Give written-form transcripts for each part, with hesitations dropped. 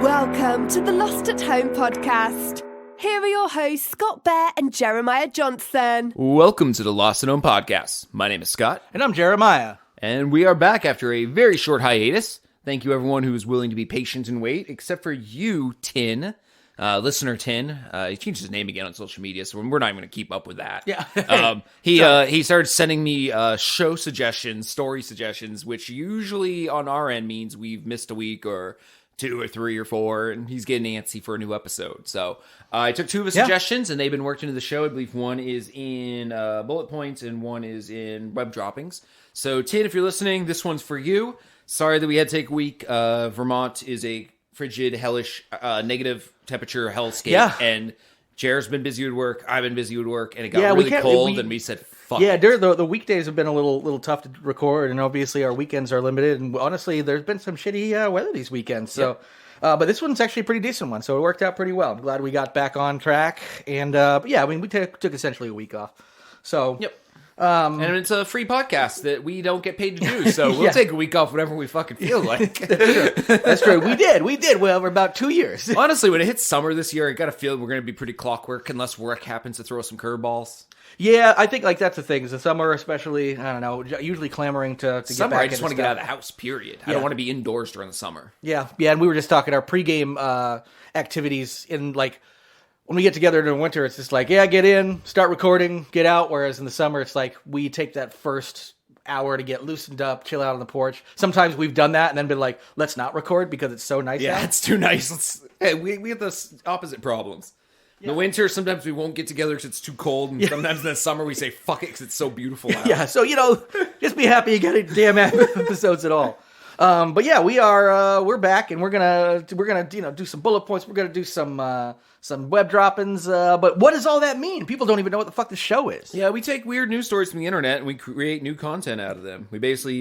Welcome to the Lost at Home podcast. Here are your hosts, Scott Bear and Jeremiah Johnson. Welcome to the Lost at Home podcast. My name is Scott. And I'm Jeremiah. And we are back after a very short hiatus. Thank you everyone who was willing to be patient and wait, except for you, Tin. Listener Tin. He changed his name again on social media, so we're not even going to keep up with that. Yeah. He started sending me show suggestions, story suggestions, which usually on our end means we've missed a week or 2 or 3 or 4, and he's getting antsy for a new episode. So I took 2 of his suggestions, and they've been worked into the show. I believe one is in bullet points, and one is in web droppings. So Tin, if you're listening, this one's for you. Sorry that we had to take a week. Vermont is a frigid, hellish, negative temperature hellscape. Yeah. And Jared's been busy with work. I've been busy with work. And it got really cold. And we said, fuck Yeah, it. the weekdays have been a little tough to record. And obviously our weekends are limited. And honestly, there's been some shitty weather these weekends. So, but this one's actually a pretty decent one. So it worked out pretty well. I'm glad we got back on track. And but yeah, I mean, we took essentially a week off. So. Yep. And it's a free podcast that we don't get paid to do, so we'll take a week off whenever we fucking feel like. That's true. We did. Well, for about 2 years. Honestly, when it hits summer this year, I got a feeling we're going to be pretty clockwork unless work happens to throw some curveballs. Yeah, I think like that's the thing. Is the summer, especially, I don't know, usually clamoring to get summer, back I just want to get out of stuff. the house, period. I don't want to be indoors during the summer. Yeah, and we were just talking our pregame activities in like. When we get together in the winter, it's just like, yeah, get in, start recording, get out. Whereas in the summer, it's like we take that first hour to get loosened up, chill out on the porch. Sometimes we've done that and then been like, let's not record because it's so nice Yeah, out. it's too nice. We have the opposite problems. In the winter, sometimes we won't get together because it's too cold. And sometimes in the summer, we say, fuck it, because it's so beautiful out. Yeah, so, just be happy you got any damn episodes at all. But yeah, we're back and we're gonna do some bullet points. We're gonna do some web droppings. But what does all that mean? People don't even know what the fuck the show is. Yeah, we take weird news stories from the internet and we create new content out of them. We basically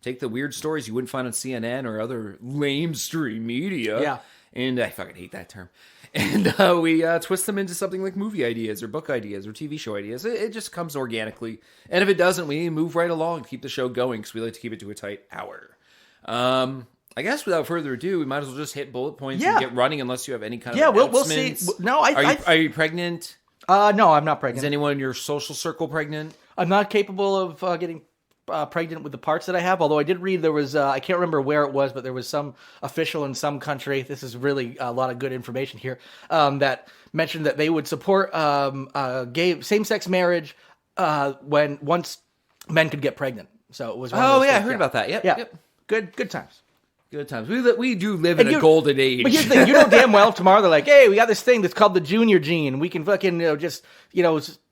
take the weird stories you wouldn't find on CNN or other lamestream media. Yeah. And I fucking hate that term. And we twist them into something like movie ideas or book ideas or TV show ideas. It just comes organically. And if it doesn't, we move right along and keep the show going because we like to keep it to a tight hour. I guess without further ado, we might as well just hit bullet points and get running unless you have any kind of announcements. We'll see. No, Are you pregnant? No, I'm not pregnant. Is anyone in your social circle pregnant? I'm not capable of getting pregnant with the parts that I have, although I did read there was, I can't remember where it was, but there was some official in some country, this is really a lot of good information here, that mentioned that they would support same-sex marriage once men could get pregnant. So it was one of those I things. heard about that. Yep. Good times. Good times. We do live in a golden age. But here's the thing, you know damn well tomorrow they're like, hey, we got this thing that's called the junior gene. We can fucking just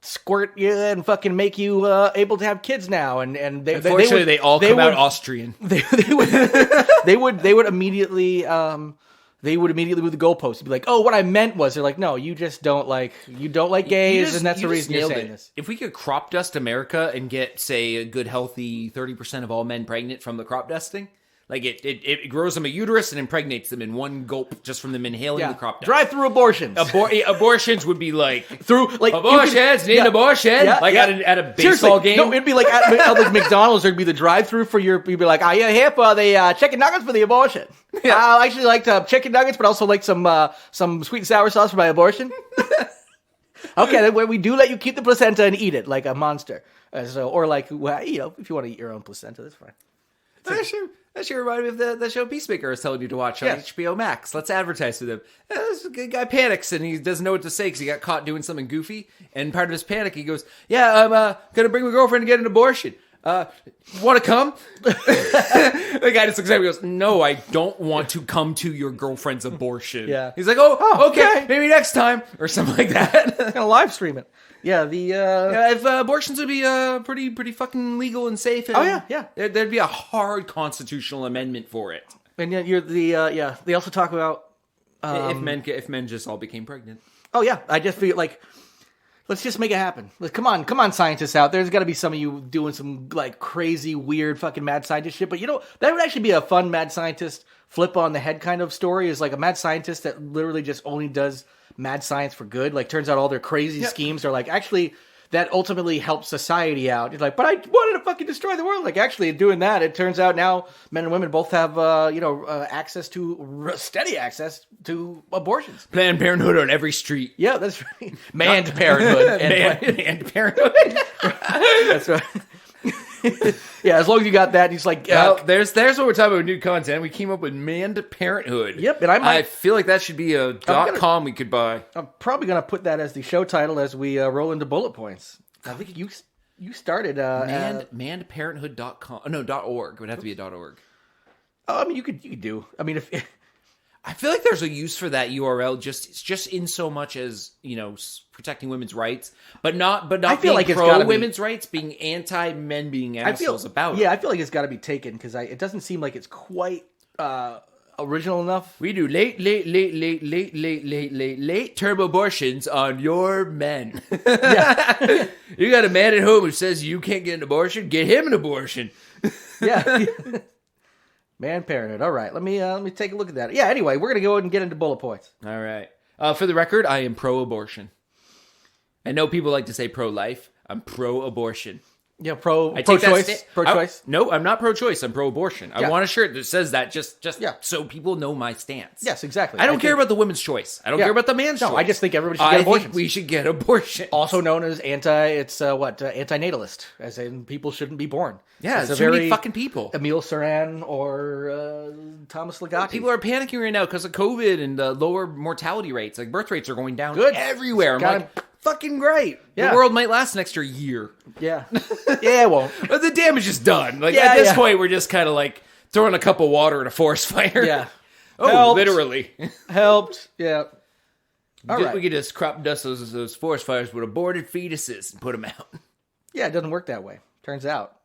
squirt you and fucking make you able to have kids now. And unfortunately they all come out Austrian. They would immediately move the goalpost. You'd be like, oh, what I meant was, they're like, no, you just don't like gays, and that's the reason you're saying this. If we could crop dust America and get, say, a good healthy 30% of all men pregnant from the crop dusting. Like, it grows them a uterus and impregnates them in one gulp just from them inhaling the crop dust. Drive-through abortions. Abortions would be like... abortions, need an abortion. At a baseball game. No, it'd be like at McDonald's, there'd be the drive-through for you'd be like, yeah, here for the chicken nuggets for the abortion. Yeah. I actually like chicken nuggets, but also like some sweet and sour sauce for my abortion. Okay, then we do let you keep the placenta and eat it like a monster. If you want to eat your own placenta, that's fine. That should remind me of the show Peacemaker I was telling you to watch on HBO Max. Let's advertise with him. This guy panics and he doesn't know what to say because he got caught doing something goofy. And part of his panic, he goes, I'm going to bring my girlfriend to get an abortion. Want to come? The guy just looks at me and goes, no, I don't want to come to your girlfriend's abortion. Yeah. He's like, okay, maybe next time. Or something like that. Kind of live stream it. Yeah, if abortions would be pretty fucking legal and safe. And there'd be a hard constitutional amendment for it. And you're they also talk about if men just all became pregnant. Oh yeah, I just feel like let's just make it happen. Come on, scientists out there. There's got to be some of you doing some like crazy, weird, fucking mad scientist shit. But that would actually be a fun mad scientist flip on the head kind of story. Is like a mad scientist that literally just only does mad science for good. Like turns out all their crazy schemes are like actually that ultimately helps society out. It's like, but I wanted to fucking destroy the world. Like, actually, doing that, it turns out now men and women both have, steady access to abortions. Planned Parenthood on every street. Yeah, that's right. Manned Parenthood. Manned Parenthood. That's right. Yeah, as long as you got that, he's like... well, there's what we're talking about with new content. We came up with Manned Parenthood. Yep, and I feel like that should be a .com we could buy. I'm probably going to put that as the show title as we roll into bullet points. I think you started... mannedparenthood.com. No, .org. It would have to be a .org. Oh, I mean, you could do... I mean, if... I feel like there's a use for that URL just in so much as, protecting women's rights, but not I feel being like it's pro women's rights, being anti men being assholes about it. Yeah, I feel like it's got to be taken because it doesn't seem like it's quite original enough. We do late term abortions on your men. Yeah. You got a man at home who says you can't get an abortion, get him an abortion. Yeah. Man, Parenthood. All right, let me take a look at that. Yeah. Anyway, we're gonna go ahead and get into bullet points. All right. For the record, I am pro-abortion. I know people like to say pro-life. I'm pro-abortion. Yeah, pro-choice. Pro-choice. No, I'm not pro-choice. I'm pro-abortion. Yeah. I want a shirt that says that just Yeah. so people know my stance. Yes, exactly. I don't care about the women's choice. I don't care about the man's choice. No, I just think everybody should get abortions. Think we should get abortion. Also known as antinatalist, as in people shouldn't be born. Yeah, it's too many fucking people. Emile Saran or Thomas Ligotti. People are panicking right now because of COVID and lower mortality rates. Like, birth rates are going down everywhere. I'm like, fucking great. Yeah. The world might last an extra year. Yeah. Yeah, it won't. But the damage is done. Like, at this point, we're just kind of like throwing a cup of water in a forest fire. Yeah. Oh, Helped. literally. Helped. Yeah. All right. We could just crop dust those forest fires with aborted fetuses and put them out. Yeah, it doesn't work that way. Turns out.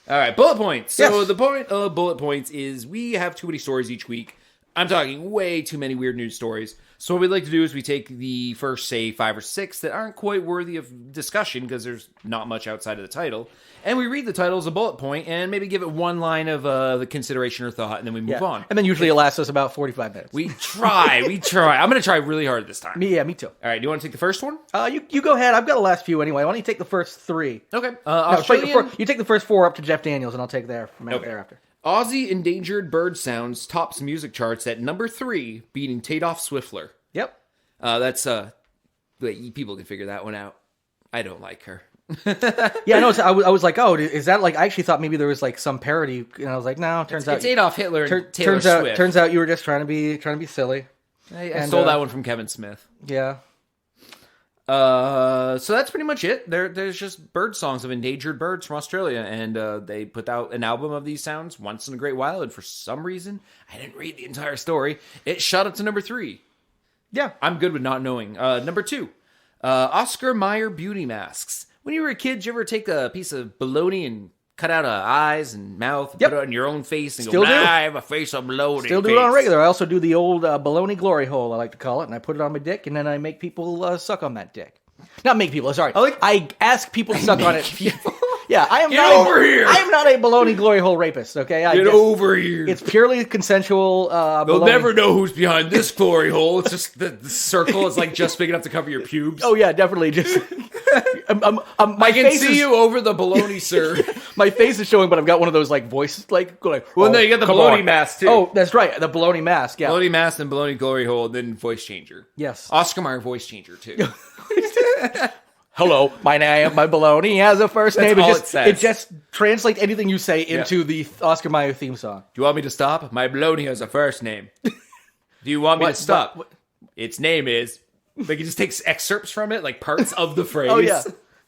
All right, bullet points. So Yes. the point of bullet points is we have too many stories each week. I'm talking way too many weird news stories. So what we'd like to do is we take the first, say, 5 or 6 that aren't quite worthy of discussion because there's not much outside of the title, and we read the title as a bullet point and maybe give it one line of the consideration or thought, and then we move on. And then usually it lasts us about 45 minutes. We try. I'm going to try really hard this time. Me too. All right, do you want to take the first one? You go ahead. I've got the last few anyway. Why don't you take the first 3? Okay. You take the first 4 up to Jeff Daniels, and I'll take thereafter. Aussie endangered bird sounds tops music charts at number 3, beating Tadoff Swiftler. Yep. That's people can figure that one out. I don't like her. Yeah, no. I was like, oh, is that like? I actually thought maybe there was like some parody, and I was like, no. Turns out it's Adolf Hitler and Taylor Swift. Turns out you were just trying to be silly. I stole that one from Kevin Smith. Yeah. So that's pretty much it. There's just bird songs of endangered birds from Australia, and they put out an album of these sounds once in a great while. And for some reason, I didn't read the entire story. It shot up to number 3. Yeah, I'm good with not knowing. Number 2, Oscar Meyer beauty masks. When you were a kid, did you ever take a piece of bologna and cut out eyes and mouth, and put it on your own face, and Still go, do. I have a face of bologna. Still do it on regular. I also do the old bologna glory hole, I like to call it, and I put it on my dick, and then I make people suck on that dick. Not make people. Sorry, I ask people to suck on it. Yeah, I am Get over here. I am not a bologna glory hole rapist. Okay, Get over here. It's purely conconsensual. They'll never know who's behind this glory hole. It's just the circle is like just big enough to cover your pubes. Oh yeah, definitely. Just I can see you over the bologna, sir. My face is showing, but I've got one of those like voices, like going. Well, no, you got the bologna mask too. Oh, that's right, the bologna mask. Yeah, bologna mask and bologna glory hole, then voice changer. Yes, Oscar Mayer voice changer too. Hello, my bologna has a first name. It just translates anything you say into the Oscar Mayer theme song. Do you want me to stop? My bologna has a first name. Do you want me to stop? Its name is. Like, it just takes excerpts from it, like parts of the phrase. Oh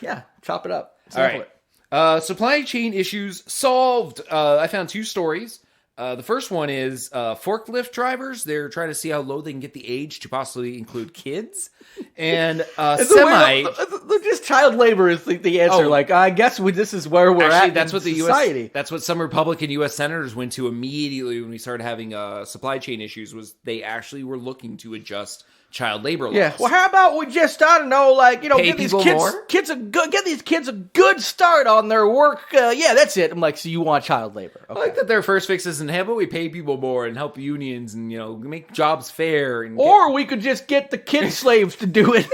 yeah, chop it up. Sample it. Supply chain issues solved. I found 2 stories. The first one is forklift drivers. They're trying to see how low they can get the age to possibly include kids. And just child labor is the answer. Oh. Like, I guess this is where we're at. That's what society. That's what some Republican U.S. senators went to immediately when we started having supply chain issues. Was they actually were looking to adjust child labor laws. Yeah. Well, how about we just, I don't know, like, Pay give these people more? get these kids a good start on their work. Yeah, that's it. I'm like, so you want child labor? Okay. I like that their first fix isn't, how about we pay people more and help unions and, make jobs fair. And or we could just get the kid slaves to do it.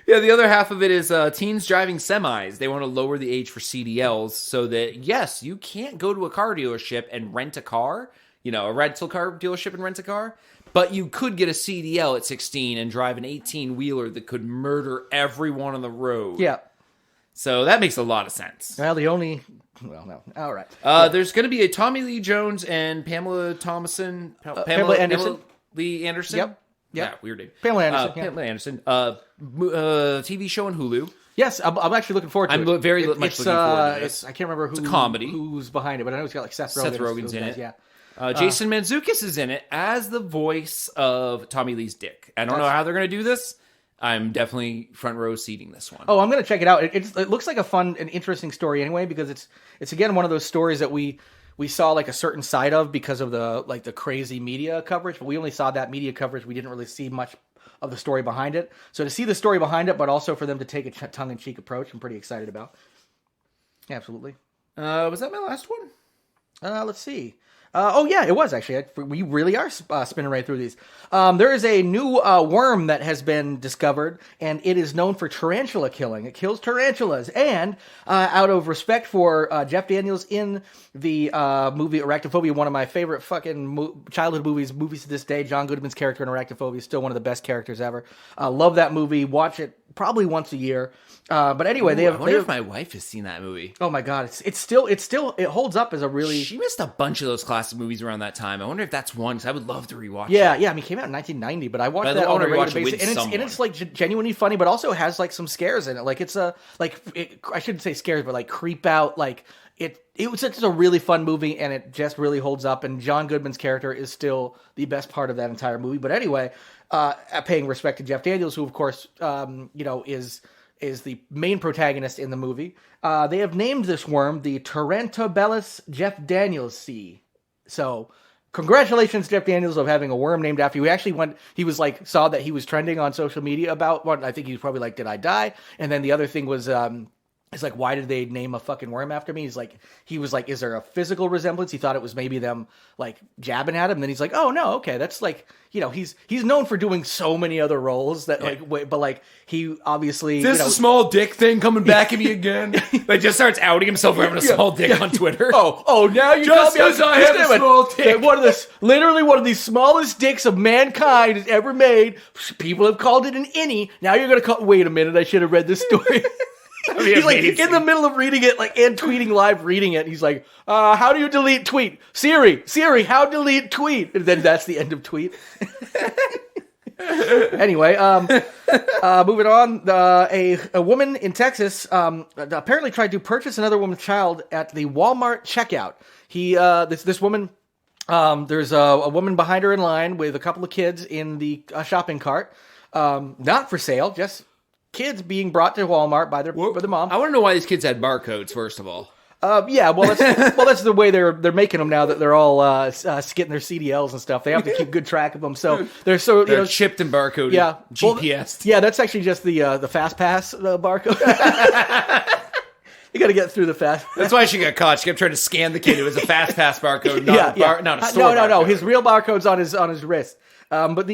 Yeah, the other half of it is teens driving semis. They want to lower the age for CDLs so that, yes, you can't go to a car dealership and rent a car, a rental car dealership and rent a car, but you could get a CDL at 16 and drive an 18-wheeler that could murder everyone on the road. Yeah. So that makes a lot of sense. Well, no. All right. There's going to be a Tommy Lee Jones and Pamela Thomason. Pamela Anderson. Pamela Lee Anderson? Yep. Yeah, weird name. Pamela Anderson. Pamela Anderson. TV show on Hulu. Yes, I'm actually looking forward to it. I'm very much looking forward to this. I can't remember it's a comedy. Who's behind it, but I know it's got like Seth Rogen. Seth Rogen's in guys, it. Yeah. Jason Mantzoukas is in it as the voice of Tommy Lee's dick. I don't know how they're going to do this. I'm definitely front row seating this one. Oh, I'm going to check it out. It looks like a fun and interesting story anyway, because it's again one of those stories that we saw like a certain side of because of the crazy media coverage, but we only saw that media coverage. We didn't really see much of the story behind it. So to see the story behind it, but also for them to take a tongue-in-cheek approach, I'm pretty excited about. Yeah, absolutely. Was that my last one? Let's see. Yeah, it was actually. We really are spinning right through these. There is a new worm that has been discovered, and it is known for tarantula killing. It kills tarantulas, and out of respect for Jeff Daniels in the movie Arachnophobia, one of my favorite fucking childhood movies to this day, John Goodman's character in Arachnophobia is still one of the best characters ever. Love that movie. Watch it probably once a year. But anyway, I wonder if my wife has seen that movie. Oh my god, it still holds up as a really. She missed a bunch of those classic movies around that time. I wonder if that's one, because I would love to rewatch it. Yeah. I mean, it came out in 1990, but I watched that on a regular basis, and it's like genuinely funny, but also has like some scares in it. Like it's I shouldn't say scares, but like creep out. Like it was just a really fun movie, and it just really holds up. And John Goodman's character is still the best part of that entire movie. But anyway, paying respect to Jeff Daniels, who of course is the main protagonist in the movie. They have named this worm the Tarantobellus Jeff Daniels C. So, congratulations, Jeff Daniels, of having a worm named after you. He actually saw that he was trending on social media about one. I think he was probably like, did I die? And then the other thing was, it's like, why did they name a fucking worm after me? He was like, is there a physical resemblance? He thought it was maybe them like jabbing at him. And then he's like, oh no, okay, that's like, he's known for doing so many other roles that but he obviously. Is this a small dick thing coming back at me again? Like just starts outing himself for having a small dick on Twitter. Oh, now you just because I have a small dick. Literally one of the smallest dicks of mankind has ever made. People have called it an innie. Now you're gonna call. Wait a minute, I should have read this story. He's like in the middle of reading it, and tweeting live, reading it. He's like, "How do you delete tweet? Siri, how delete tweet?" And then that's the end of tweet. Anyway, moving on. A woman in Texas apparently tried to purchase another woman's child at the Walmart checkout. This woman. There's a woman behind her in line with a couple of kids in the shopping cart. Not for sale, just kids being brought to Walmart by their mom. I want to know why these kids had barcodes, first of all. Yeah, that's the way they're making them now that they're all getting their CDLs and stuff. They have to keep good track of them, so they're chipped and barcoded. Yeah, GPS. Yeah, that's actually just the fast pass barcode. You got to get through the fast. That's why she got caught. She kept trying to scan the kid. It was a fast pass barcode, not a store barcode. No. His real barcode's on his wrist. But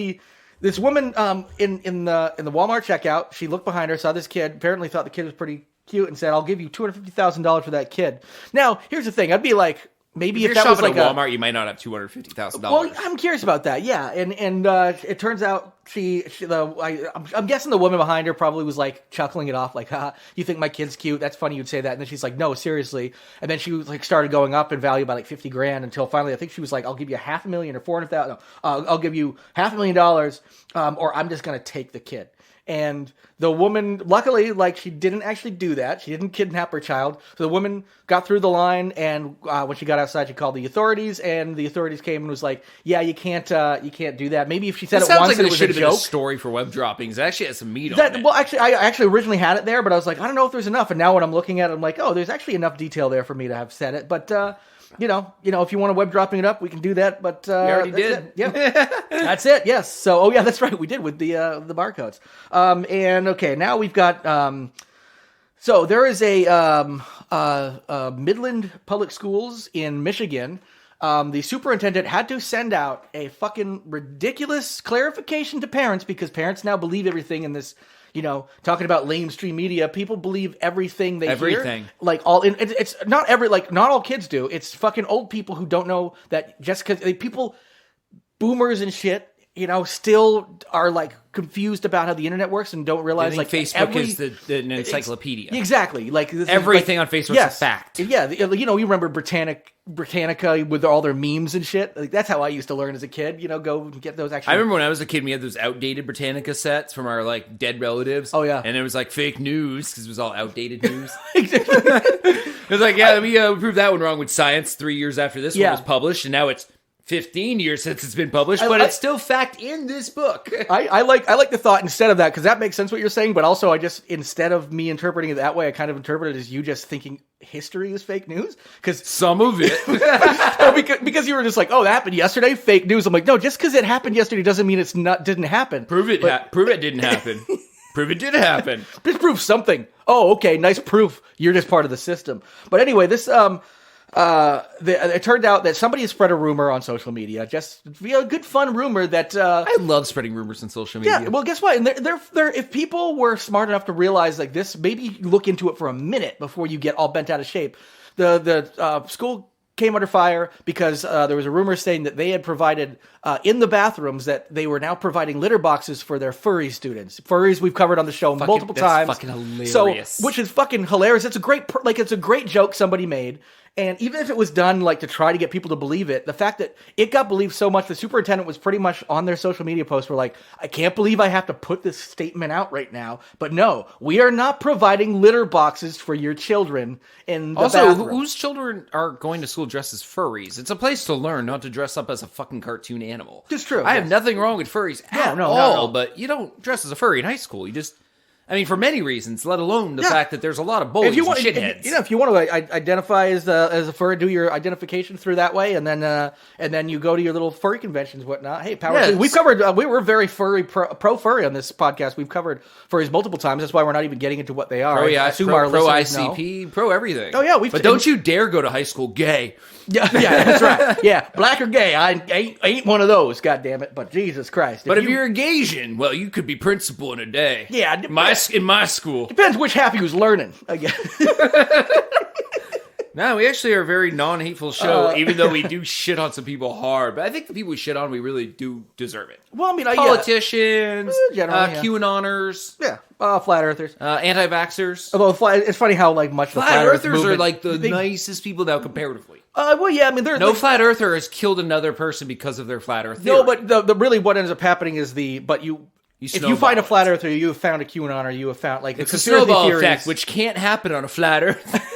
this woman in the Walmart checkout, she looked behind her, saw this kid, apparently thought the kid was pretty cute, and said, "I'll give you $250,000 for that kid." Now, here's the thing: I'd be like, maybe if that was like at Walmart, you might not have $250,000. Well, I'm curious about that. Yeah, and it turns out I'm guessing the woman behind her probably was like chuckling it off, like, "Ha, you think my kid's cute? That's funny you'd say that." And then she's like, "No, seriously." And then she like started going up in value by like $50,000 until finally, I think she was like, "I'll give you $500,000 or $400,000. No, I'll give you $500,000, or I'm just gonna take the kid." And the woman, luckily, she didn't actually do that. She didn't kidnap her child. So the woman got through the line, and when she got outside, she called the authorities, and the authorities came and was like, "Yeah, you can't do that." Maybe if she said it once, it was a joke. Been a story for web droppings. It actually has some meat on it. Well, actually, I actually originally had it there, but I was like, I don't know if there's enough. And now when I'm looking at it, I'm like, oh, there's actually enough detail there for me to have said it. But if you want to web dropping it up, we can do that. But we already did. Yeah, that's it. Yes. So, that's right. We did with the barcodes. And okay, now we've got. So there is a Midland Public Schools in Michigan. the superintendent had to send out a fucking ridiculous clarification to parents because parents now believe everything in this, talking about lamestream media. People believe everything they hear. Like it's not not all kids do. It's fucking old people who don't know that just because people, boomers and shit, still are like confused about how the internet works and don't realize like Facebook is an encyclopedia. Exactly. Like everything on Facebook is a fact. Yeah. You remember Britannica with all their memes and shit. Like that's how I used to learn as a kid. Go and get those. Actually, I remember when I was a kid, we had those outdated Britannica sets from our like dead relatives. Oh yeah, and it was like fake news because it was all outdated news. Exactly. It was like, yeah, we proved that one wrong with science 3 years after this one was published, and now it's 15 years since it's been published, but it's still fact in this book. I like the thought instead of that, because that makes sense what you're saying, but also instead of me interpreting it that way, I kind of interpret it as you just thinking history is fake news. Because some of it. because you were just like, oh, that happened yesterday, fake news. I'm like, no, just because it happened yesterday doesn't mean didn't happen. Prove it didn't happen. Prove it did happen. Just prove something. Oh, okay, nice proof. You're just part of the system. But anyway, this it turned out that somebody had spread a rumor on social media, just a good fun rumor that I love spreading rumors on social media. Yeah, well, guess what? And they're if people were smart enough to realize like this, maybe look into it for a minute before you get all bent out of shape. The school came under fire because there was a rumor saying that they had provided in the bathrooms that they were now providing litter boxes for their furry students. Furries we've covered on the show multiple times. Fucking hilarious. Which is fucking hilarious. It's a great joke somebody made. And even if it was done like to try to get people to believe it, the fact that it got believed so much, the superintendent was pretty much on their social media posts were like, I can't believe I have to put this statement out right now. But no, we are not providing litter boxes for your children in the bathroom. Whose children are going to school dressed as furries? It's a place to learn, not to dress up as a fucking cartoon animal. It's true. I have nothing wrong with furries at all, but you don't dress as a furry in high school. You just... for many reasons, let alone the fact that there's a lot of bullies and shitheads. If you want to identify as a furry, do your identification through that way, and then you go to your little furry conventions, whatnot. Hey, power! Yeah, we've covered. We were very furry, pro furry on this podcast. We've covered furries multiple times. That's why we're not even getting into what they are. Oh yeah, I assume our pro ICP, pro everything. Oh yeah, but don't you dare go to high school gay. Yeah, that's right. Yeah, black or gay, I ain't one of those. God damn it! But Jesus Christ! If you're a Gaysian, well, you could be principal in a day. Yeah, in my school. Depends which half he was learning, I guess. No, we actually are a very non-hateful show, even though we do shit on some people hard. But I think the people we shit on, we really do deserve it. Well, politicians, QAnoners, flat earthers, anti-vaxxers. Although it's funny how much the flat earthers are like the nicest people now comparatively. They're no flat earther has killed another person because of their flat earth theory. No, but the really what ends up happening is if you find a flat earther, you have found a QAnon, you have found like it's a snowball effect, which can't happen on a flat earth.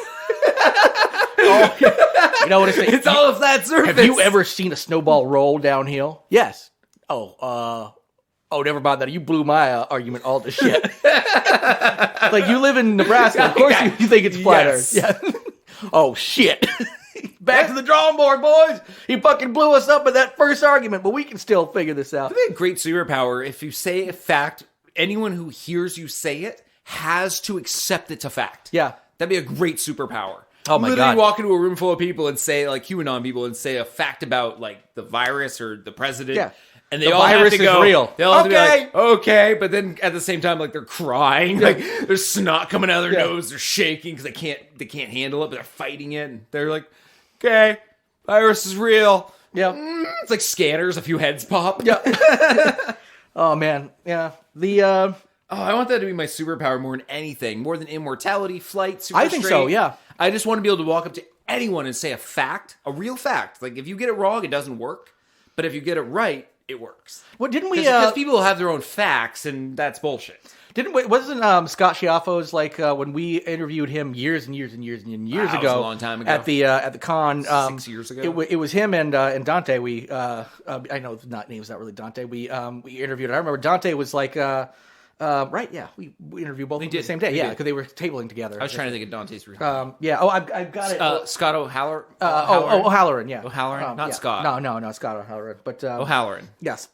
You know what it's all a flat surface. Have you ever seen a snowball roll downhill? Yes. Oh, never mind that. You blew my argument all to shit. Like you live in Nebraska, of course you think it's flat Earth. Yeah. Oh shit. Back to the drawing board, boys. He fucking blew us up in that first argument, but we can still figure this out. It'd be a great superpower if you say a fact. Anyone who hears you say it has to accept it's a fact. Yeah. That'd be a great superpower. Oh my God. Literally walk into a room full of people and say, like QAnon people, and say a fact about like the virus or the president. Yeah. And they all have to go, real. They all have to be like, okay, but then at the same time, like they're crying, like there's snot coming out of their nose, they're shaking because they can't handle it, but they're fighting it, and they're like, okay, virus is real. Yeah, it's like scanners, a few heads pop. Yeah. Oh man, yeah. I want that to be my superpower more than anything, more than immortality, flight, super I think so. Yeah. I just want to be able to walk up to anyone and say a fact, a real fact. Like if you get it wrong, it doesn't work, but if you get it right, it works. Well, didn't we? Because people have their own facts, and that's bullshit. Wasn't Scott Schiaffos when we interviewed him years and years and years and years ago? That was a long time ago. At the con 6 years ago. It was him and Dante. I know the name's not really Dante. We interviewed. I remember Dante was like. Right, yeah, we interviewed both of them the same day, because they were tabling together. I was trying to think of Dante's real I've got it. Scott O'Halloran. O'Halloran, yeah. O'Halloran, not yeah. Scott. No, Scott O'Halloran, but O'Halloran. Yes.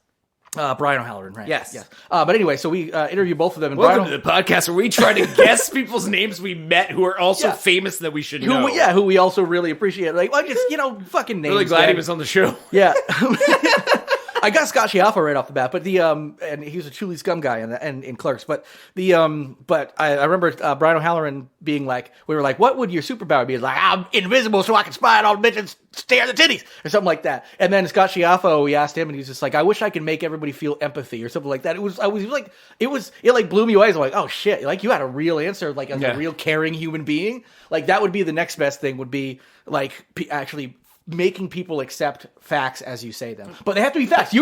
Brian O'Halloran, right? Yes. But anyway, so we interviewed both of them. And Welcome Brian to the podcast where we try to guess people's names we met who are also famous that we should know. Who we also really appreciate. Like, well, just, fucking names. Really glad he was on the show. Yeah. I got Scott Schiaffo right off the bat, but and he was a truly scum guy in Clerks. But I remember Brian O'Halloran being like, we were like, what would your superpower be? He's like, I'm invisible so I can spy on all the bitches, stare at the titties, or something like that. And then Scott Schiaffo, we asked him, and he's just like, I wish I could make everybody feel empathy or something like that. It blew me away. I'm like, oh shit, like you had a real answer, like as a real caring human being. Like that would be the next best thing. Would be like actually making people accept facts as you say them, but they have to be facts.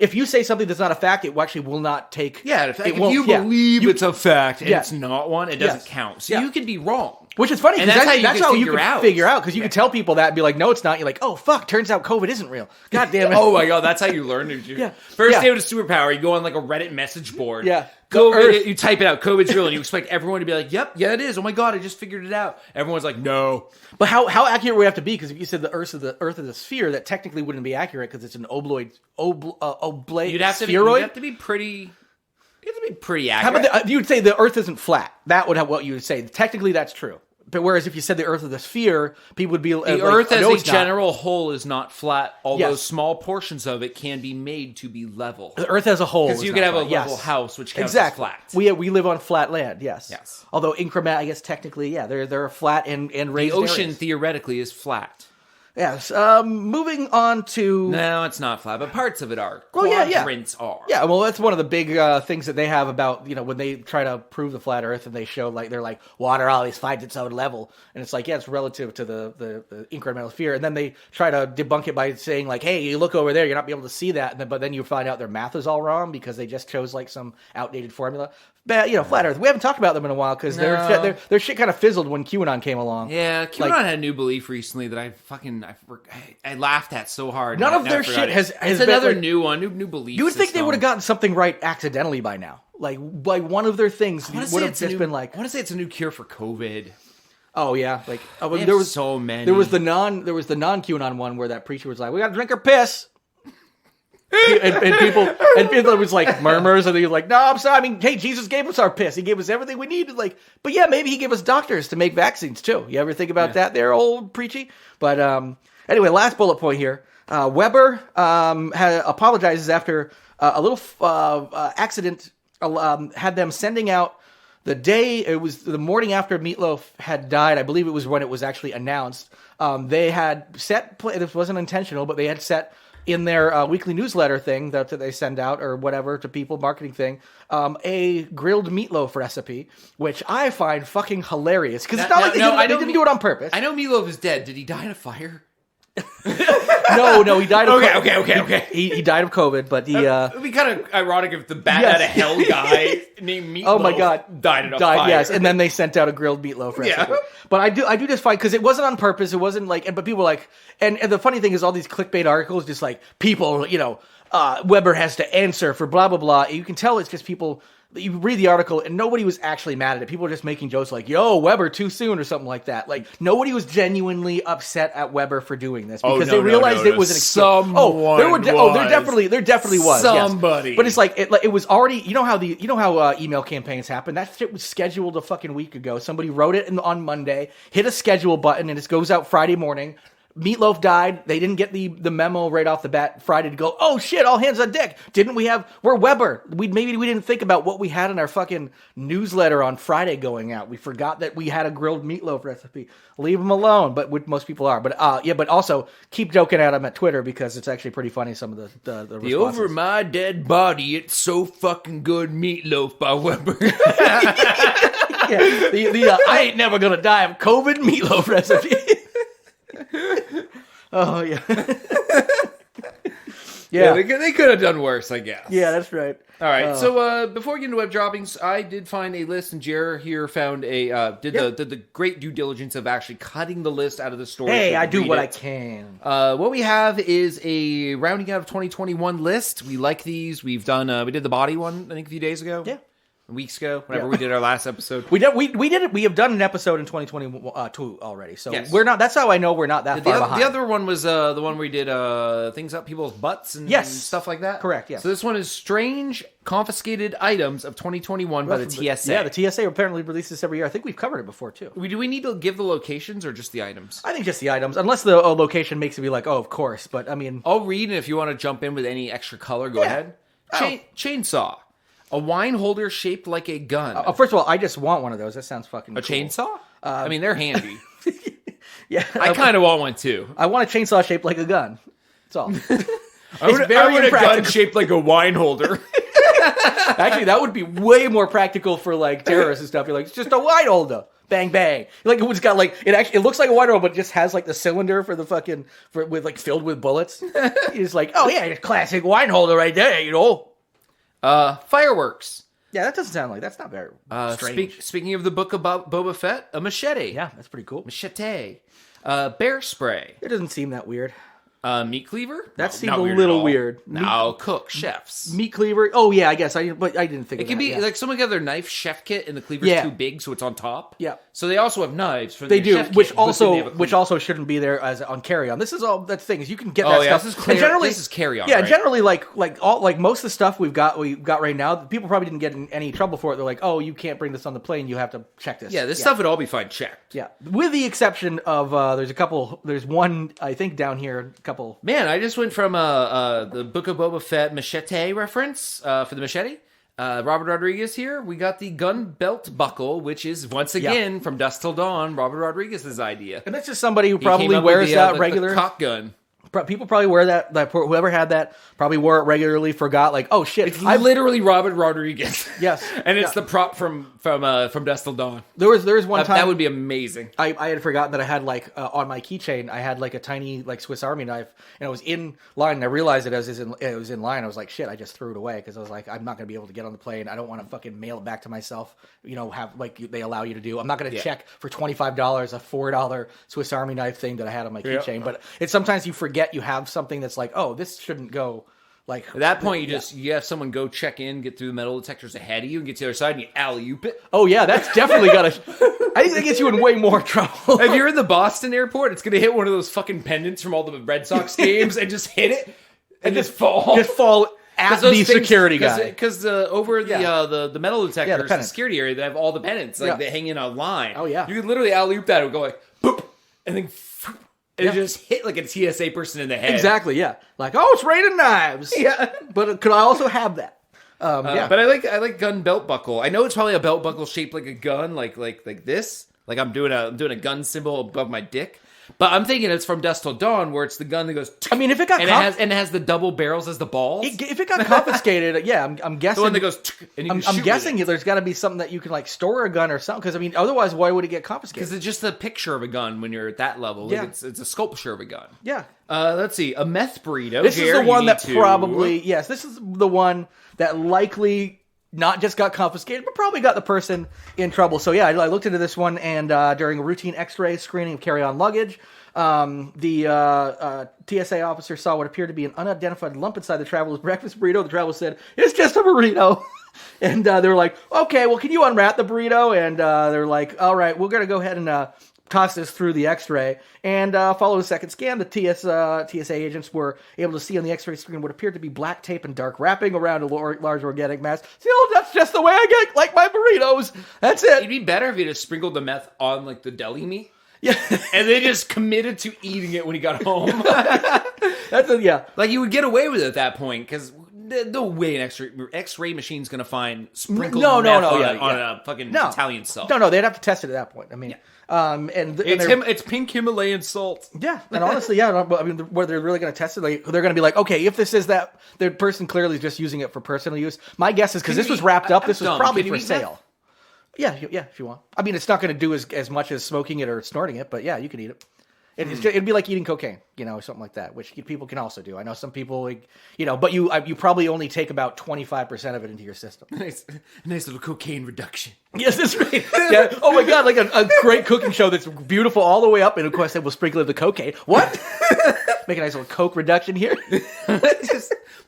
If you say something that's not a fact, it actually will not take. Yeah, if you believe it's a fact and it's not one, it doesn't count. So you can be wrong. Which is funny, and that's how you can figure out, because you can tell people that and be like, no, it's not. You're like, oh, fuck, turns out COVID isn't real. God damn it. Oh, my God, that's how you learn. First day with a superpower, you go on like a Reddit message board. Yeah. COVID, you type it out, COVID's real, and you expect everyone to be like, yep, yeah, it is. Oh, my God, I just figured it out. Everyone's like, no. But how accurate would we have to be? Because if you said the Earth is a sphere, that technically wouldn't be accurate because it's an oblate you'd have spheroid. You'd have to be pretty... You have to be pretty accurate. How about you would say the Earth isn't flat? That would have what you would say. Technically, that's true. But whereas if you said the Earth is a sphere, people would be the Earth as a general whole is not flat, although small portions of it can be made to be level. The Earth as a whole, because you could have a level house, which counts as flat. We live on flat land. Yes. Although increment, I guess technically, they're flat and raised. The ocean areas. Theoretically is flat. Yes. Moving on to... No, it's not flat, but parts of it are. Quadrants are. Yeah, well, that's one of the big things that they have about, when they try to prove the flat Earth and they show, like, they're like, water always finds its own level. And it's like, it's relative to the incremental sphere. And then they try to debunk it by saying, like, hey, you look over there, you're not be able to see that. But then you find out their math is all wrong because they just chose, like, some outdated formula. But, flat Earth. We haven't talked about them in a while because their shit kind of fizzled when QAnon came along. Yeah, QAnon had a new belief recently that I laughed at so hard. None of their shit has it's been, another like, new one, new belief. You would think system. they would have gotten something right accidentally by now. Like one of their things would have just been like. I want to say it's a new cure for COVID. Oh yeah, like there was so many. There was the non QAnon one where that preacher was like, "We got to drink our piss." and people was like murmurs, and he was like, "No, I'm sorry. I mean, hey, Jesus gave us our piss. He gave us everything we needed. Like, but yeah, maybe he gave us doctors to make vaccines too. You ever think about that? There, old preachy." But anyway, last bullet point here. Weber apologizes after a little accident had them sending out the day. It was the morning after Meatloaf had died. I believe it was when it was actually announced. They had set. This wasn't intentional, but they had set in their weekly newsletter thing that they send out or whatever to people, marketing thing, a grilled meatloaf recipe, which I find fucking hilarious because it's not like they didn't do it on purpose. I know Meatloaf is dead. Did he die in a fire? No, he died of COVID. Okay. He died of COVID, but it would be kind of ironic if the bat out of hell guy named Meatloaf oh my God, died in a fire. Yes, and then they sent out a grilled meatloaf recipe. Yeah. But I do just find, because it wasn't on purpose, it wasn't like, but people were like, and the funny thing is all these clickbait articles, just like people, Weber has to answer for blah, blah, blah. You can tell it's just people. You read the article and nobody was actually mad at it. People were just making jokes like, yo, Weber, too soon or something like that. Like, nobody was genuinely upset at Weber for doing this because they realized it was an experience. There definitely was. Somebody. Yes. But it's like, it was already, you know how email campaigns happen? That shit was scheduled a fucking week ago. Somebody wrote it on Monday, hit a schedule button, and it goes out Friday morning. Meatloaf died. They didn't get the memo right off the bat Friday to go, oh shit, all hands on deck. We're Weber. Maybe we didn't think about what we had in our fucking newsletter on Friday going out. We forgot that we had a grilled meatloaf recipe. Leave them alone, but most people are. But but also keep joking at them at Twitter because it's actually pretty funny, some of the responses. Over my dead body, it's so fucking good meatloaf by Weber. I ain't never gonna die of COVID meatloaf recipe. Oh yeah. Yeah, they could have done worse, I guess. Yeah, that's right. All right, so before we get into web droppings, I did find a list, and Jer here found did the great due diligence of actually cutting the list out of the story. Hey, I do what I can. What we have is a rounding out of 2021 list. We like these. We've done we did the body one, I think, a few days ago. Yeah. weeks ago, whenever we did our last episode. We did it. We have done an episode in 2022 already, so Yes. we're not. That's how I know we're not that far behind. The other one was the one where we did things up people's butts and stuff like that. Correct. Yes. So this one is strange confiscated items of 2021 by the TSA. Yeah, the TSA apparently releases this every year. I think we've covered it before too. Do we need to give the locations or just the items? I think just the items, unless the location makes it be like, oh, of course. But I mean, I'll read, and if you want to jump in with any extra color, go ahead. Chainsaw. A wine holder shaped like a gun. First of all, I just want one of those. That sounds fucking cool. A chainsaw? I mean, they're handy. Yeah. I kind of want one, too. I want a chainsaw shaped like a gun. That's all. I want a gun shaped like a wine holder. Actually, that would be way more practical for like terrorists and stuff. You're like, it's just a wine holder. Bang bang. Like it's got like it looks like a wine holder, but it just has like the cylinder for the fucking filled with bullets. He's like, oh yeah, classic wine holder right there, you know. Fireworks. Yeah, that doesn't sound like that's not very strange. Speaking of the book about Boba Fett, a machete. Yeah, that's pretty cool. Machete. Bear spray. It doesn't seem that weird. Meat cleaver? That seemed a little weird. No, cook, chefs. Meat cleaver? Oh, yeah, I guess. But I didn't think it could be like someone got their knife chef kit and the cleaver's too big, so it's on top. Yeah. So they also have knives for they their do, chef which kit, also shouldn't be there as on carry on. This is all that thing is you can get Oh, that yeah, stuff. this is carry on. Yeah, right? generally like most of the stuff we got right now, people probably didn't get in any trouble for it. They're like, oh, you can't bring this on the plane. You have to check this. Yeah, this stuff would all be fine checked. Yeah, with the exception of there's one I think down here a couple. Man, I just went from the Book of Boba Fett machete reference for the machete. Robert Rodriguez here. We got the gun belt buckle, which is once again from Dusk Till Dawn, Robert Rodriguez's idea. And that's just somebody who probably wears that regular the cock gun. People probably wear that. Whoever had that probably wore it regularly. Forgot like, oh shit! It's literally Robert Rodriguez. Yes, and it's the prop from Dusk Till Dawn. There was one time that would be amazing. I had forgotten that I had like on my keychain I had like a tiny like Swiss Army knife, and it was in line. And I realized it was in line. I was like, shit! I just threw it away because I was like, I'm not gonna be able to get on the plane. I don't want to fucking mail it back to myself. You know, have like they allow you to do. I'm not gonna check for $25 a $4 Swiss Army knife thing that I had on my keychain. But it's sometimes you forget you have something that's like, oh, this shouldn't go. Like at that point, you have someone go check in, get through the metal detectors ahead of you, and get to the other side, and you alley-oop it. Oh yeah, that's definitely gotta. I think that gets you in way more trouble. If you're in the Boston airport, it's gonna hit one of those fucking pendants from all the Red Sox games and just hit it and just fall. Just fall at the security guy. Because over the metal detectors, the security area, they have all the pendants like they hang in a line. Oh yeah, you could literally alley-oop that and go like boop, and then. It just hit like a TSA person in the head. Exactly, yeah. Like, oh, it's raining knives. Yeah. But could I also have that? But I like gun belt buckle. I know it's probably a belt buckle shaped like a gun, like this. Like I'm doing a gun symbol above my dick. But I'm thinking it's from Dusk Till Dawn, where it's the gun that goes. I mean, if it got it has the double barrels as the balls. If it got confiscated, yeah, I'm guessing the one that goes. And you I'm guessing there's got to be something that you can like store a gun or something. Because I mean, otherwise, why would it get confiscated? Because it's just a picture of a gun when you're at that level. Yeah. Like it's a sculpture of a gun. Yeah. Let's see, a meth burrito. This is the one that probably this is the one that likely. Not just got confiscated, but probably got the person in trouble. So yeah, I looked into this one, and during a routine X-ray screening of carry-on luggage, the TSA officer saw what appeared to be an unidentified lump inside the traveler's breakfast burrito. The traveler said, "It's just a burrito." And they were like, "Okay, well, can you unwrap the burrito?" And they're like, "All right, we're gonna go ahead and toss this through the X-ray." And follow the second scan. The TSA agents were able to see on the X-ray screen what appeared to be black tape and dark wrapping around a large organic mass. See, that's just the way I get like my burritos. That's it. It'd be better if you just sprinkled the meth on like the deli meat. Yeah, and they just committed to eating it when he got home. Like you would get away with it at that point because no way an X-ray machine's gonna find sprinkled meth on a fucking Italian salt. No, they'd have to test it at that point. I mean, it's pink Himalayan salt. Yeah, and honestly, I mean, where they're really going to test it, like, they're going to be like, okay, if this is that, the person clearly is just using it for personal use. My guess is because this was wrapped up, this was probably for sale. Yeah, if you want. I mean, it's not going to do as much as smoking it or snorting it, but yeah, you can eat it. It'd be like eating cocaine. or something like that, which people can also do. I know some people, but you probably only take about 25% of it into your system. Nice little cocaine reduction. Yes, that's right. Yeah. Oh my God, like a great cooking show that's beautiful all the way up, and of course, they will sprinkle in the cocaine. What? Make a nice little coke reduction here.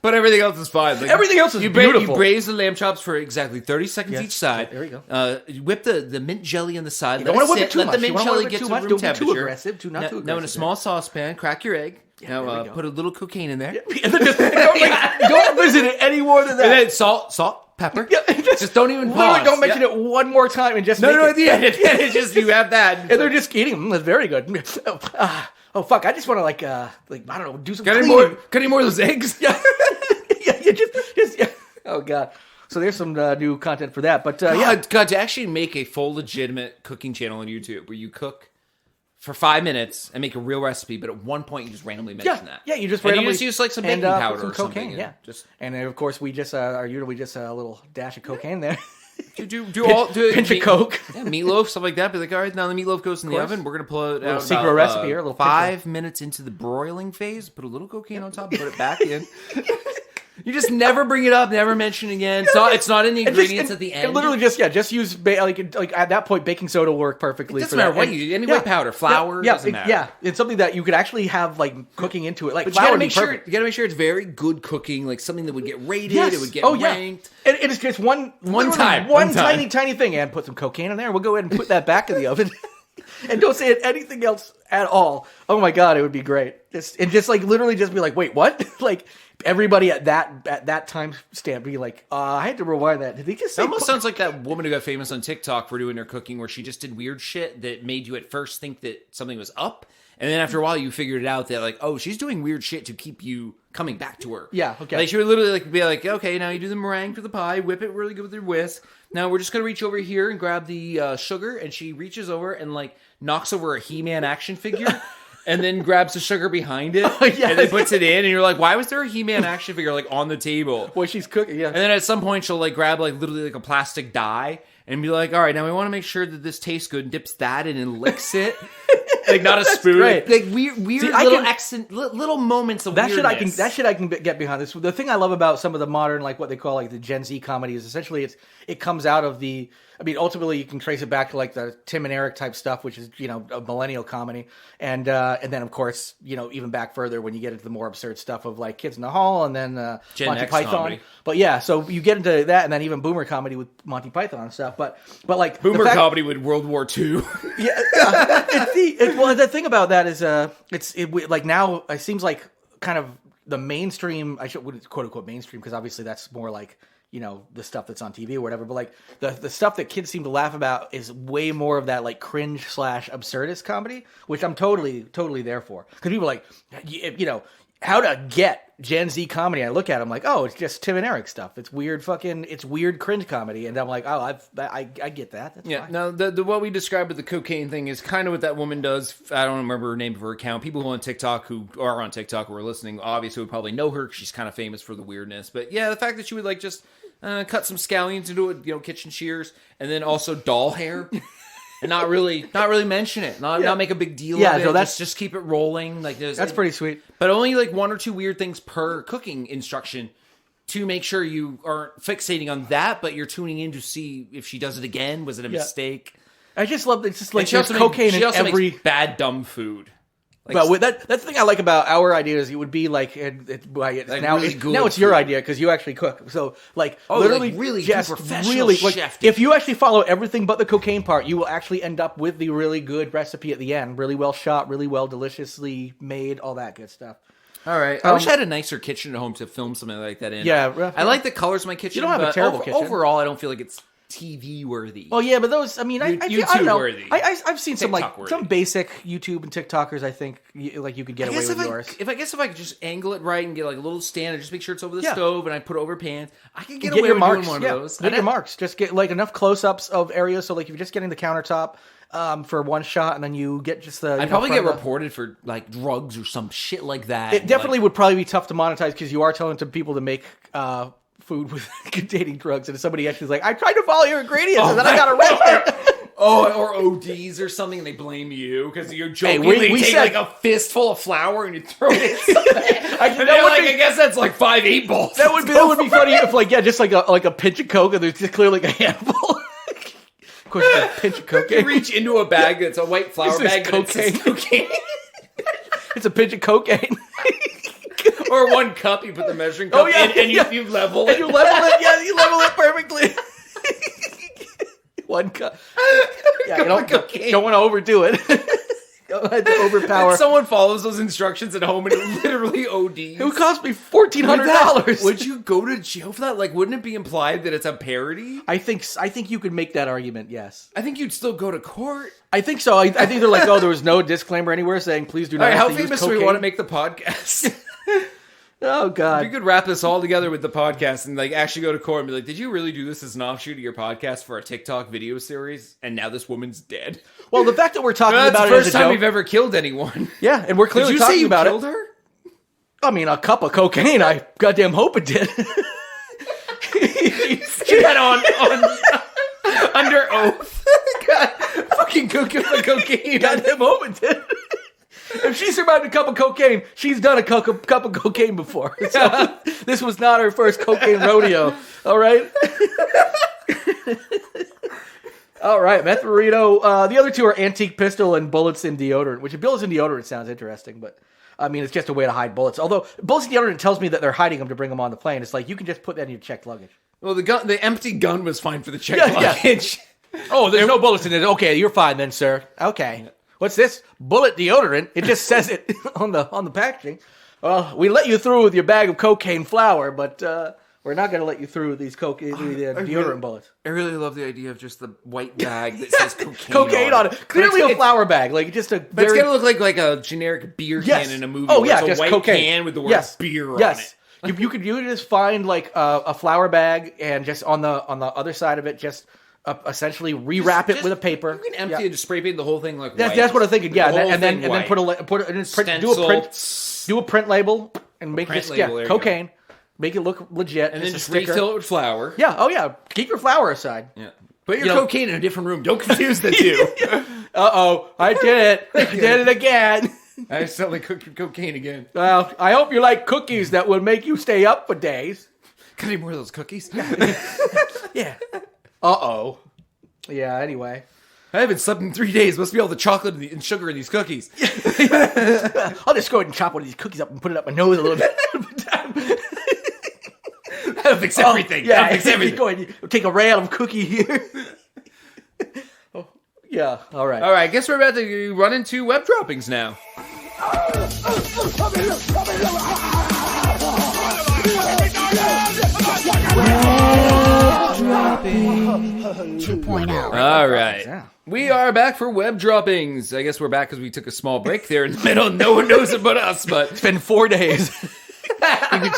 But everything else is fine. Like, everything else is beautiful. You braise the lamb chops for exactly 30 seconds each side. There you go. You whip the mint jelly on the side. You don't want to whip it too much. Let the mint jelly get to room Don't temperature. be too aggressive. Not too aggressive. Now in a small saucepan, crack your egg. Now put a little cocaine in there. Yeah. And then don't visit it any more than that. And then salt, pepper. Yeah. Just don't even pause. Don't mention it one more time and just at the end. It's just you have that. And they're just eating them. That's very good. Oh fuck! I just want to I don't know, do some. Got any more of those eggs? Yeah. Yeah. Just. Oh God. So there's some new content for that. But God, to actually make a full legitimate cooking channel on YouTube where you cook for 5 minutes and make a real recipe, but at one point you just randomly mention that. Yeah, you just use like some baking powder some or cocaine. something. Yeah. And then of course we just a little dash of cocaine there. Do pinch of Coke. Yeah, meatloaf, stuff like that. Be like, all right, now the meatloaf goes in the oven. We're going to pull it out. A secret recipe here. A little 5 minutes into the broiling phase, put a little cocaine on top, put it back in. You just never bring it up, never mention it again. It's not in the ingredients at the end. And literally just use like at that point baking soda will work perfectly. It doesn't matter what you use. Any white powder, flour, doesn't matter. Yeah, it's something that you could actually have like cooking into it. Like but flour you gotta make sure it's very good cooking, like something that would get rated, it would get ranked. And it's just one tiny thing, and put some cocaine in there. We'll go ahead and put that back in the oven. And don't say anything else at all. Oh my God, it would be great. Just like literally just be like, wait, what? Like everybody at that time stamp be like, I had to rewind that. Did he just say? It almost sounds like that woman who got famous on TikTok for doing her cooking, where she just did weird shit that made you at first think that something was up, and then after a while you figured it out that like, oh, she's doing weird shit to keep you coming back to her. Yeah, okay. Like she would literally be like, okay, now you do the meringue for the pie, whip it really good with your whisk. Now we're just gonna reach over here and grab the sugar, and she reaches over and like knocks over a He-Man action figure. And then grabs the sugar behind it, and then puts it in, and you're like, why was there a He-Man action figure like on the table? Well, she's cooking, yeah. And then at some point she'll like grab like literally like a plastic die and be like, all right, now we want to make sure that this tastes good, and dips that in and licks it. Like not a spoon. Great. Like weird little moments of weirdness. That shit I can get behind. This the thing I love about some of the modern, like what they call like the Gen Z comedy, is essentially it comes out of the. I mean, ultimately you can trace it back to like the Tim and Eric type stuff, which is a millennial comedy, and then of course even back further when you get into the more absurd stuff of like Kids in the Hall and then Monty Python. Comedy. But yeah, so you get into that, and then even Boomer comedy with Monty Python and stuff. But like Boomer comedy with World War II. Well, the thing about that is, like now it seems like kind of the mainstream. I would quote unquote mainstream because obviously that's more like the stuff that's on TV or whatever. But like the stuff that kids seem to laugh about is way more of that like cringe / absurdist comedy, which I'm totally there for. Because people are like, how to get Gen Z comedy. I look at them like, oh, it's just Tim and Eric stuff. It's weird cringe comedy. And I'm like, oh, I get that. That's fine. Now, the what we described with the cocaine thing is kind of what that woman does. I don't remember her name of her account. People who are on TikTok who are listening obviously would probably know her because she's kind of famous for the weirdness. But yeah, the fact that she would like just cut some scallions into it, kitchen shears, and then also doll hair. And not really mention it. Not make a big deal of it. So that's just keep it rolling. Like that's pretty sweet. But only like 1 or 2 weird things per cooking instruction to make sure you aren't fixating on that, but you're tuning in to see if she does it again. Was it a mistake? I just love it's just like there's cocaine in every makes bad dumb food. But that's the thing I like about our ideas. It would be like now it's your idea because you actually cook. So literally really just professional chef. If you actually follow everything but the cocaine part, you will actually end up with the really good recipe at the end. Really well shot, really well deliciously made, all that good stuff. All right. I wish I had a nicer kitchen at home to film something like that in. Yeah. I like the colors of my kitchen. You don't have a terrible kitchen. Overall, I don't feel like it's TV worthy. Oh yeah, but those. I mean, I don't know. Worthy. I've seen some some basic YouTube and TikTokers. I think you could get away with yours. If I could just angle it right and get like a little stand and just make sure it's over the stove and I put it over pans, I could get away with doing one of those. Get your marks. Just get like enough close-ups of areas. So like if you're just getting the countertop for one shot and then you get just the. I'd probably get reported for like drugs or some shit like that. It definitely would probably be tough to monetize because you are telling people to make. Food with containing drugs, and somebody actually is like, I tried to follow your ingredients, and then I got arrested. Oh, or ODs or something, and they blame you because you're joking. we take said- like a fistful of flour and you throw it in something. I guess that's like 5 8-balls. That would be funny if just like a pinch of Coke and there's just clearly like a handful. Of course, a pinch of cocaine. You reach into a bag that's a white flour bag, but cocaine. it's cocaine. It's a pinch of cocaine. Or one cup, you put the measuring cup in, and you level it. And you level it. Yeah, you level it perfectly. One cup. Yeah, you don't want to overdo it. Don't want to overpower. And someone follows those instructions at home and it literally ODs. It would cost me $1,400. Would you go to jail for that? Like, wouldn't it be implied that it's a parody? I think you could make that argument. Yes, I think you'd still go to court. I think so. I think they're like, oh, there was no disclaimer anywhere saying please do not. All right, how use famous do cocaine. we want to make the podcast? Oh God! You could wrap this all together with the podcast and like actually go to court and be like, "Did you really do this as an offshoot of your podcast for a TikTok video series?" And now this woman's dead. Well, the fact that we're talking That's about the it as first a time joke, we've ever killed anyone. yeah, and we're clearly Did you say talking you about killed it. her? I mean, a cup of cocaine. I goddamn hope it did. She had on under oath. God, fucking cocaine. Goddamn hope it did. If she survived a cup of cocaine, she's done a cup of cocaine before. So this was not her first cocaine rodeo. All right? All right, meth burrito. The other two are antique pistol and bullets in deodorant, which bullets in deodorant sounds interesting, but I mean, it's just a way to hide bullets. Although bullets in deodorant tells me that they're hiding them to bring them on the plane. It's like, you can just put that in your checked luggage. Well, the empty gun was fine for the checked luggage. Oh, there's no bullets in it. Okay, you're fine then, sir. Okay. What's this? Bullet deodorant. It just says it on the packaging. Well, we let you through with your bag of cocaine flour, but we're not going to let you through with these deodorant bullets. I really love the idea of just the white bag that says cocaine. Cocaine on it. Clearly a flour bag, like just a. But it's gonna look like a generic beer can in a movie. Oh where yeah, it's a just white cocaine. can with the word beer on it. You could just find like a flour bag and just on the other side of it, just essentially rewrap it with a paper. You can empty it, just spray paint the whole thing like white. That's what I'm thinking. Yeah, and then Stencil, do a print label and make it cocaine. Make it look legit. And then just refill it with flour. Yeah. Oh yeah. Keep your flour aside. Yeah. Put your cocaine in a different room. Don't confuse the two. I did it. I did it again. I accidentally cooked your cocaine again. Well, I hope you like cookies that will make you stay up for days. Got any more of those cookies? Yeah. Yeah, anyway. I haven't slept in 3 days. Must be all the chocolate and sugar in these cookies. I'll just go ahead and chop one of these cookies up and put it up my nose a little bit. That'll fix everything. Yeah, That'll fix everything. Go ahead. Take a random cookie here. Yeah, all right. All right, I guess we're about to run into web droppings now. All right. Yeah. We are back for web droppings. I guess we're back because we took a small break there in the middle. No one knows it but us, but It's been 4 days. You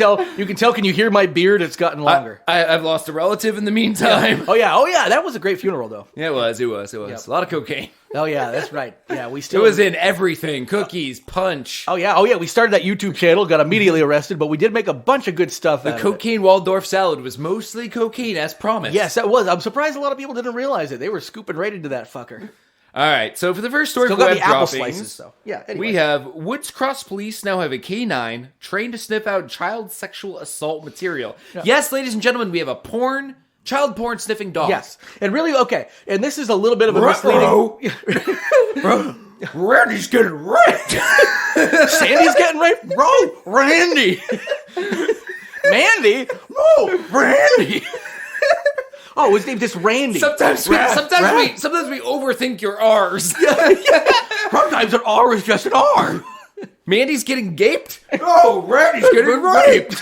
can tell. Can you hear my beard? It's gotten longer. I've lost a relative in the meantime. Oh yeah. That was a great funeral, though. Yeah, it was. Yep. A lot of cocaine. Oh yeah, that's right. Yeah, we It still. was in everything. Cookies, punch. Oh yeah. We started that YouTube channel. Got immediately arrested, but we did make a bunch of good stuff. The cocaine Waldorf salad was mostly cocaine, as promised. Yes, that was. I'm surprised a lot of people didn't realize it. They were scooping right into that fucker. All right, so for the first story Still for got web the apple droppings, slices, though. Yeah. Anyway. we have Woods Cross Police now have a canine trained to sniff out child sexual assault material. Yeah. Yes, ladies and gentlemen, we have a child porn sniffing dog. Yes, and really okay. And this is a little bit of a misleading. Randy's getting raped. Sandy's getting raped, bro. Randy, Mandy, no, Randy. Oh, his name just Randy. Sometimes we overthink your R's. Sometimes an R is just an R. Mandy's getting gaped? No, Randy's getting raped.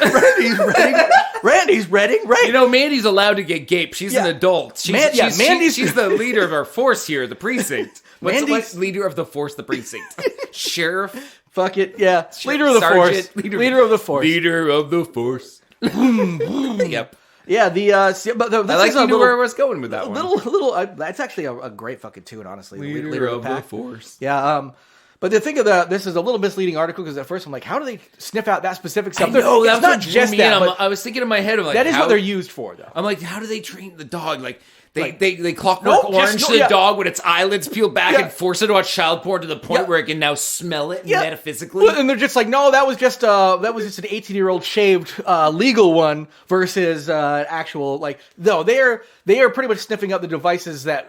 Randy's getting raped. You know, Mandy's allowed to get gaped. She's an adult. She's the leader of our force here, the precinct. What's leader of the force, the precinct? Sheriff? Fuck it, yeah. Leader of the force. Leader of the force. Leader of the force. Yep. Yeah, I like you knew where I was going with that one. That's actually a great fucking tune, honestly. Leader of the force. Yeah, but the thing of this is a little misleading article because at first I'm like, how do they sniff out that specific stuff? No, that's not just that. I was thinking in my head, I'm like, that is what they're used for, though. I'm like, how do they train the dog? Like, They clockwork orange the dog when its eyelids peel back Yeah. and force it to watch child porn to the point where it can now smell it metaphysically. Well, and they're just like, no, that was just an 18-year-old shaved legal one versus actual no, they are pretty much sniffing out the devices that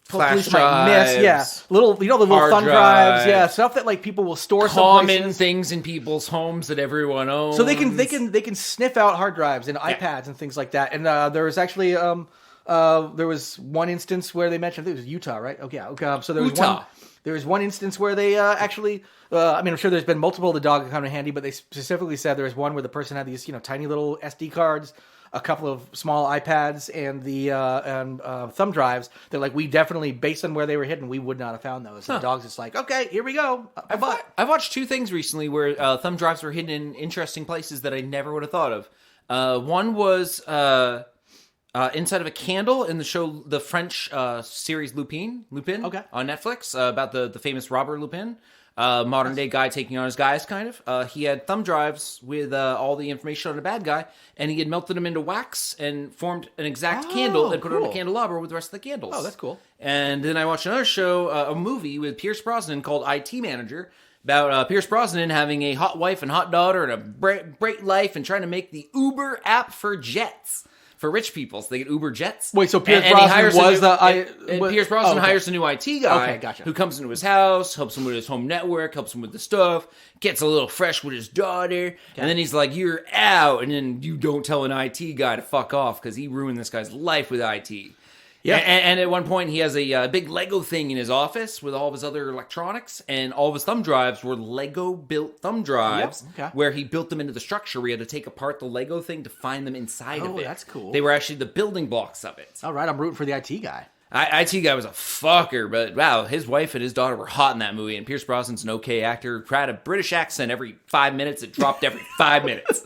police might miss. Yeah, little the little hard thumb drives. drives, stuff that people will store Common things in people's homes that everyone owns. So they can sniff out hard drives and iPads and things like that. And there was actually there was one instance where they mentioned, I think it was Utah, right? Okay. So there was one instance where they actually. I'm sure there's been multiple of the dog that come in handy, but they specifically said there was one where the person had these tiny little SD cards, a couple of small iPads, and the thumb drives. They're like, we definitely, based on where they were hidden, we would not have found those. And the dog's just like, okay, here we go. I've watched two things recently where thumb drives were hidden in interesting places that I never would have thought of. One was inside of a candle in the show, the French series Lupin on Netflix, about the famous robber Lupin. Modern day guy taking on his guys, kind of. He had thumb drives with all the information on a bad guy, and he had melted them into wax and formed an exact candle and put it on a candelabra with the rest of the candles. Oh, that's cool. And then I watched another show, a movie with Pierce Brosnan called IT Manager, about Pierce Brosnan having a hot wife and hot daughter and a great life and trying to make the Uber app for jets. For rich people, so they get Uber jets. Wait, so Pierce Brosnan Pierce Brosnan hires a new IT guy okay, gotcha. who comes into his house, helps him with his home network, helps him with the stuff, gets a little fresh with his daughter, and then he's like, "You're out," and then you don't tell an IT guy to fuck off because he ruined this guy's life with IT. Yeah, and at one point he has a big Lego thing in his office with all of his other electronics, and all of his thumb drives were Lego-built thumb drives, where he built them into the structure. We had to take apart the Lego thing to find them inside of it. Oh, that's cool. They were actually the building blocks of it. All right, I'm rooting for the IT guy. IT guy was a fucker, but wow, his wife and his daughter were hot in that movie, and Pierce Brosnan's an okay actor. Had a British accent every 5 minutes. It dropped every 5 minutes.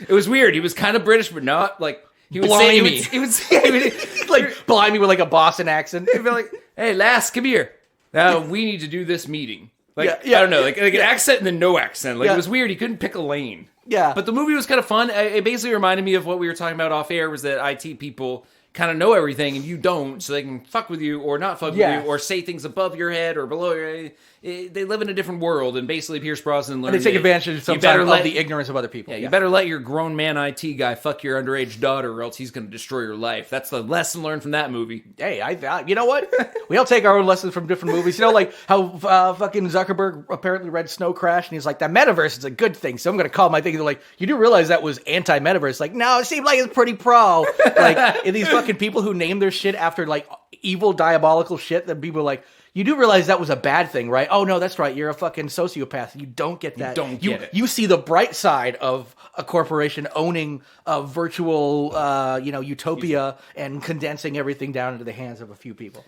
It was weird. He was kind of British, but not like... He would say, he would like blimey with like a Boston accent. He'd be like, "Hey, lass, come here. Now we need to do this meeting." Like I don't know, like an accent and then no accent. Like it was weird. He couldn't pick a lane. Yeah, but the movie was kind of fun. It basically reminded me of what we were talking about off air. Was that IT people kind of know everything and you don't, so they can fuck with you or not fuck with you or say things above your head or below your head. They live in a different world, and basically Pierce Brosnan learned. And they take advantage sometimes of the ignorance of other people. Yeah, you better let your grown man IT guy fuck your underage daughter, or else he's going to destroy your life. That's the lesson learned from that movie. Hey, you know what? We all take our own lessons from different movies. You know, like how fucking Zuckerberg apparently read Snow Crash, and he's like, "That metaverse is a good thing, so I'm going to call my thing." They're like, "You do realize that was anti-metaverse?" Like, no, it seemed like it's pretty pro. Like, and these fucking people who name their shit after like evil, diabolical shit that people are like. You do realize that was a bad thing, right? Oh, no, that's right. You're a fucking sociopath. You don't get that. You don't get it. You see the bright side of a corporation owning a virtual, utopia and condensing everything down into the hands of a few people.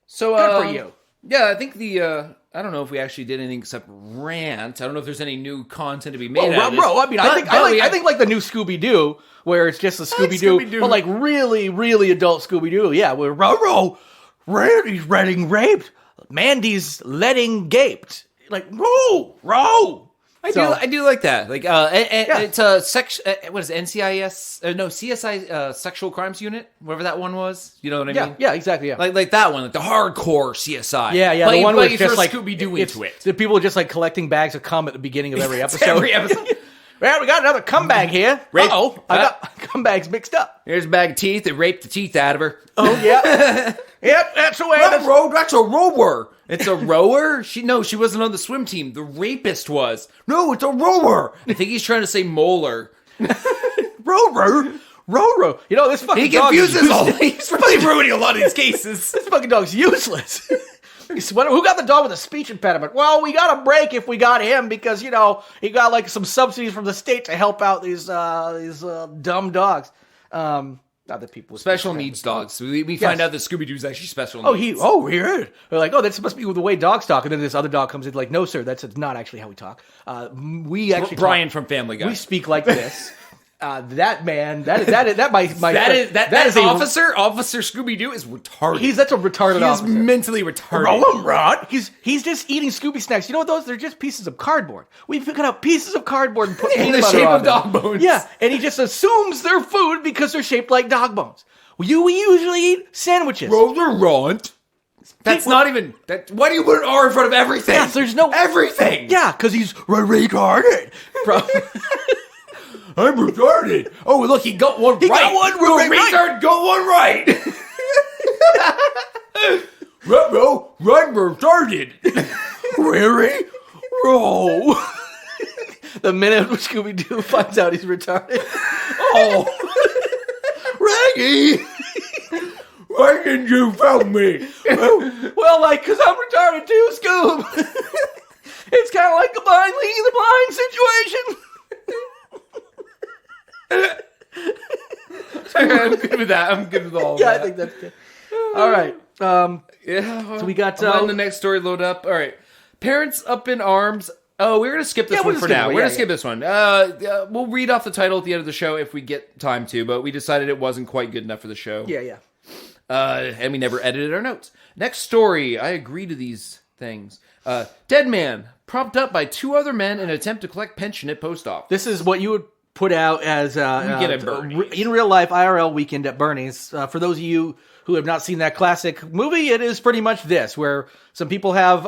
So, good for you. Yeah, I think I don't know if we actually did anything except rant. I don't know if there's any new content to be made out of this. Bro, I mean, I think like the new Scooby-Doo, where it's just a Scooby-Doo, but like really, really adult Scooby-Doo. Yeah, where Randy's getting raped. Mandy's letting gaped. Like, row. I do like that. Like, it's a what is it, NCIS? No, CSI Sexual Crimes Unit, whatever that one was. You know what I mean? Yeah, exactly. Yeah, like that one, like the hardcore CSI. Yeah. The one where it's just like Scooby-Doo into it. The people are just like collecting bags of cum at the beginning of every episode. Well, we got another cum bag here. I got cum bags mixed up. Here's a bag of teeth. They raped the teeth out of her. Oh yeah. Yep, that's the way. That's a rower. It's a rower? She wasn't on the swim team. The rapist was. No, it's a rower. I think he's trying to say molar. Rower. You know, this fucking dog confuses all. He's really ruining a lot of these cases. This fucking dog's useless. Who got the dog with a speech impediment? Well, we got a break if we got him because, he got like some subsidies from the state to help out these dumb dogs. Other people with special needs dogs. We find out that Scooby-Doo's actually special needs. Weird. They're like, this must be the way dogs talk. And then this other dog comes in like, no, sir, that's not actually how we talk. We actually Brian from Family Guy. We speak like this. That man, that is Officer Scooby-Doo is retarded. That's a retarded officer. He's mentally retarded. Roll 'em, Rod. He's just eating Scooby snacks. You know what those? They're just pieces of cardboard. We pick up pieces of cardboard and put in peanut the butter shape on of them. dog bones. Yeah, and he just assumes they're food because they're shaped like dog bones. We usually eat sandwiches. Roller-ront. That's not even... Why do you put an R in front of everything? Yeah, there's no... Everything! Yeah, because he's retarded. I'm retarded. Oh, look, he got one right. Got one retard got one right. Run retarded. Really? Bro. The minute Scooby-Doo finds out he's retarded. Oh. Raggy. Why didn't you found me? Well, like, because I'm retarded too, Scoob. It's kind of like a blind leading the blind situation. I'm good with that. I'm good with all of that. Yeah, I think that's good. All right. Yeah. So we got... letting the next story load up. All right. Parents up in arms. Oh, we're going to skip this one for now. We're going to skip this one. We'll read off the title at the end of the show if we get time to, but we decided it wasn't quite good enough for the show. Yeah. And we never edited our notes. Next story. I agree to these things. Dead man propped up by two other men in an attempt to collect pension at post office. This is what you would put out as in real life IRL weekend at Bernie's. For those of you who have not seen that classic movie, it is pretty much this, where some people have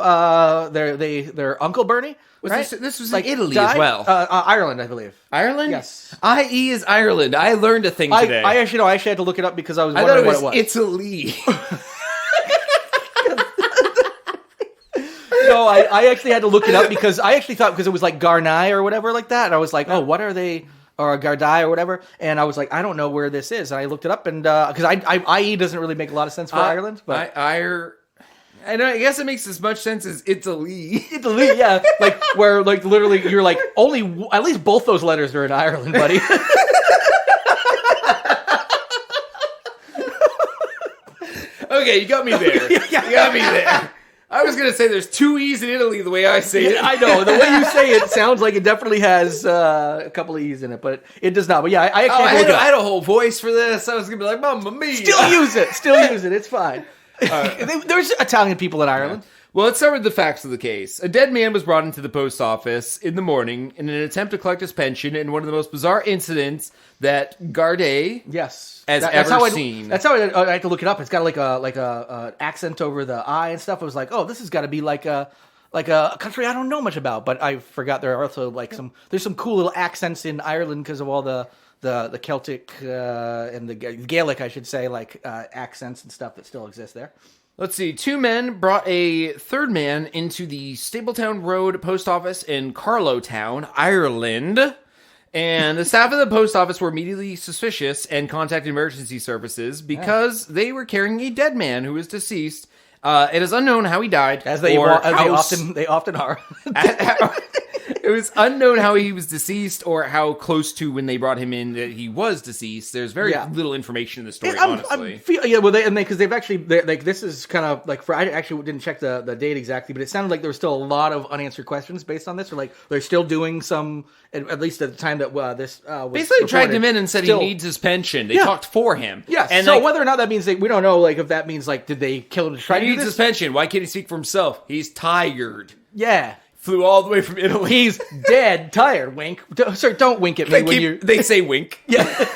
their Uncle Bernie. Right? This was like in Italy as well. Ireland, I believe. Ireland? Yes. IE is Ireland. I learned a thing today. I actually had to look it up because I was wondering what it was. Italy. No, I actually had to look it up because I actually thought because it was like Garnai or whatever like that. And I was like, oh, what are they? Or Gardai or whatever. And I was like, I don't know where this is. And I looked it up and because IE doesn't really make a lot of sense for Ireland. But I guess it makes as much sense as Italy. Italy, yeah. Like where like literally you're like only at least both those letters are in Ireland, buddy. Okay, you got me there. You got me there. I was going to say there's two E's in Italy the way I say it. I know. The way you say it sounds like it definitely has a couple of E's in it, but it does not. But yeah, I had a whole voice for this. I was going to be like, Mamma mia. Still use it. It's fine. There's Italian people in Ireland. Yeah. Well, let's start with the facts of the case. A dead man was brought into the post office in the morning in an attempt to collect his pension in one of the most bizarre incidents that Gardaí ever seen. That's how I had to look it up. It's got like a accent over the I and stuff. I was like, oh, this has got to be like a country I don't know much about. But I forgot there are also there's some cool little accents in Ireland because of all the Celtic and the Gaelic, I should say, accents and stuff that still exist there. Let's see. Two men brought a third man into the Stapletown Road post office in Carlowtown, Ireland. And the staff of the post office were immediately suspicious and contacted emergency services because they were carrying a dead man who was deceased. It is unknown how he died. They often are. It was unknown how he was deceased or how close to when they brought him in that he was deceased. There's very little information in the story, honestly. Because they've actually, this is kind of like, I actually didn't check the date exactly, but it sounded like there was still a lot of unanswered questions based on this, or like they're still doing some, at least at the time that this was basically dragged him in and said he needs his pension. They talked for him. Yes. And so whether or not that means we don't know, if that means did they kill him to try to do this? He needs his pension. Why can't he speak for himself? He's tired. Yeah. Flew all the way from Italy. He's dead tired. Wink. Sir, don't wink at me They say wink. Yeah.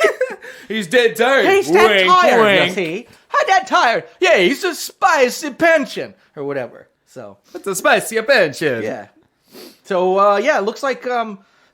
He's dead tired. He's dead tired. Wink. You see? How dead tired? Yeah, he's a spicy pension or whatever. So that's a spicy pension. Yeah. So it looks like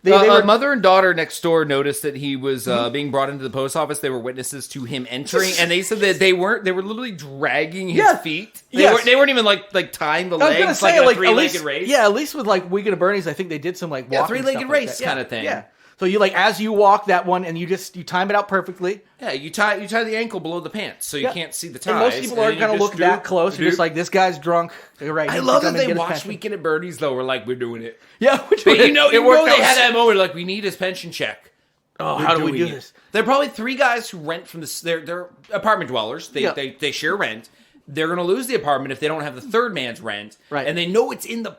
mother and daughter next door noticed that he was being brought into the post office. They were witnesses to him entering, and they said that they were literally dragging his feet. They weren't even like tying the legs like a three-legged race. Yeah, at least with Weekend at Bernie's, I think they did some walking three-legged race kind of thing. Yeah. So you as you walk that one, and you time it out perfectly. Yeah, you tie the ankle below the pants, so you can't see the ties. And most people aren't going to look that close. You're just like, this guy's drunk. Right. I love that they watch Weekend at Bernie's though. We're like, we're doing it. Yeah, but they had that moment like, we need his pension check. Oh, how do we do this? They're probably three guys who rent from they're apartment dwellers. They share rent. They're going to lose the apartment if they don't have the third man's rent. Right. And they know it's in the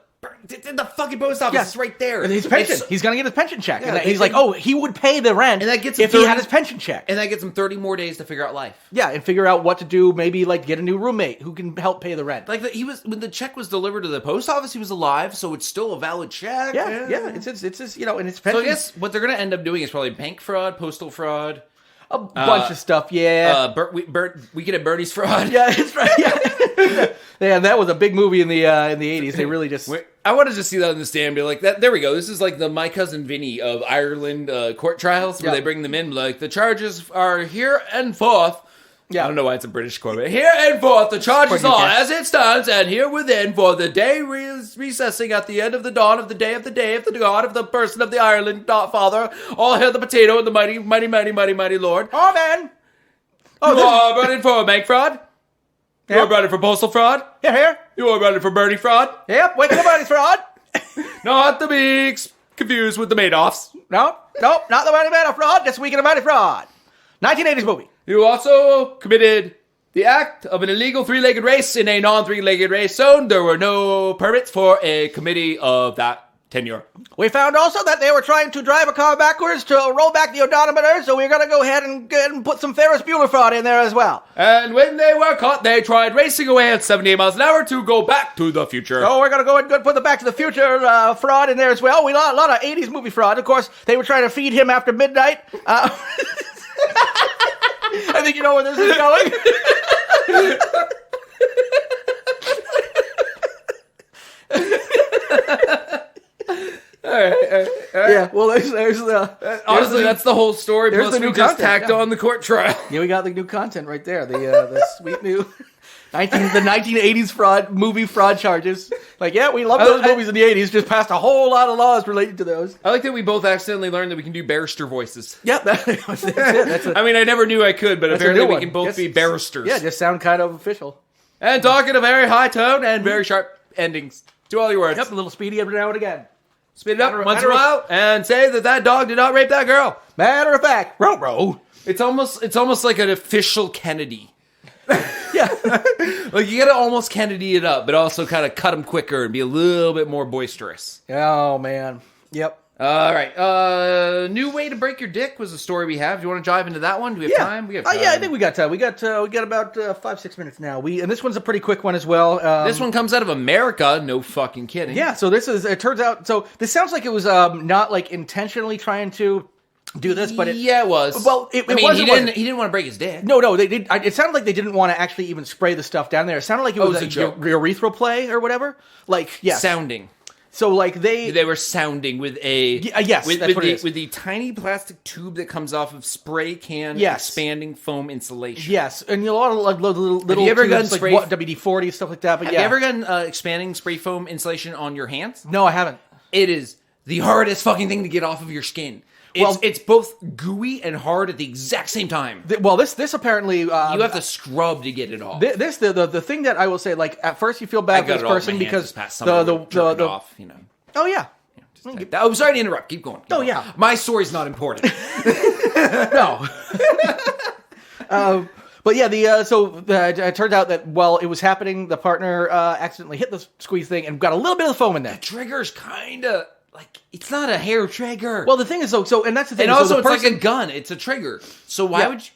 the fucking post office is right there. And his pension. He's going to get his pension check. Yeah, and he's like, he would pay the rent and that gets him if he had his pension check. And that gets him 30 more days to figure out life. Yeah, and figure out what to do. Maybe like get a new roommate who can help pay the rent. Like when the check was delivered to the post office, he was alive, so it's still a valid check. Yeah. It's his, and it's pension. So I guess what they're going to end up doing is probably bank fraud, postal fraud. A bunch of stuff, yeah. Weekend at Bernie's fraud. Yeah, it's right. Yeah. Yeah, that was a big movie in the 80s. They really just... I want to just see that in the stand and be like, there we go. This is like the My Cousin Vinny of Ireland court trials where they bring them in like, the charges are here and forth. Yeah. I don't know why it's a British quote. But here and forth, the charges are as it stands, and here within for the day recessing at the end of the dawn of the day of the God of the person of the Ireland Father, all hail the potato and the mighty, mighty, mighty, mighty, mighty Lord. Amen. You are running for bank fraud? You are running for postal fraud? Here. You are running for Bernie fraud? Yep, wait for Bernie fraud. Not to be confused with the Madoffs. No, not the Bernie Madoff fraud, just Weekend of Bernie fraud. 1980s movie. You also committed the act of an illegal three-legged race in a non-three-legged race zone. There were no permits for a committee of that tenure. We found also that they were trying to drive a car backwards to roll back the odometer, so we're going to go ahead and put some Ferris Bueller fraud in there as well. And when they were caught, they tried racing away at 78 miles an hour to go back to the future. So we're going to go ahead and put the Back to the Future fraud in there as well. We got a lot of 80s movie fraud. Of course, they were trying to feed him after midnight. I think you know where this is going. All right. Yeah, well, there's the... honestly, that's the whole story. There's Plus the new we just content, tacked on the court trial. Yeah, we got the new content right there. The sweet new... the 1980s movie fraud charges. Like, yeah, we love those movies in the 80s. Just passed a whole lot of laws related to those. I like that we both accidentally learned that we can do barrister voices. Yeah, that's it. I mean, I never knew I could, but apparently we can both be barristers. Yeah, just sound kind of official. And talk in a very high tone and very sharp endings to all your words. Yep, a little speedy every now and again. Speed it up once in a while and say that dog did not rape that girl. Matter of fact, bro. It's almost like an official Kennedy. Yeah. Like, you gotta almost Kennedy it up, but also kind of cut him quicker and be a little bit more boisterous. Oh, man. Yep. All right. New way to break your dick was a story we have. Do you want to dive into that one? Do we have time? We have time. Yeah, I think we got time. We got about 5-6 minutes now. And this one's a pretty quick one as well. This one comes out of America. No fucking kidding. Yeah. So it turns out. So this sounds like it was not like intentionally trying to do this, but it was. Well, he didn't want to break his dick. No, they did. It sounded like they didn't want to actually even spray the stuff down there. It sounded like it was a joke. Urethral play or whatever. Like, yeah, sounding. So like they were sounding with a yes, with, that's with what the it is. with the tiny plastic tube that comes off of spray can expanding foam insulation. Yes, and a lot of like little have you ever tubes, gotten like spray WD-40 stuff like that. But have you ever gotten expanding spray foam insulation on your hands? No, I haven't. It is the hardest fucking thing to get off of your skin. It's both gooey and hard at the exact same time. This apparently you have to scrub to get it off. The thing that I will say, like at first you feel bad for this person because the off, you know. Oh yeah. I'm sorry to interrupt. Keep going. Yeah. My story's not important. No. But yeah, it turned out that while it was happening, the partner accidentally hit the squeeze thing and got a little bit of foam in there. The trigger's kind of like, it's not a hair trigger. Well, the thing is, and that's the thing. And also, it's like a gun. It's a trigger. So why would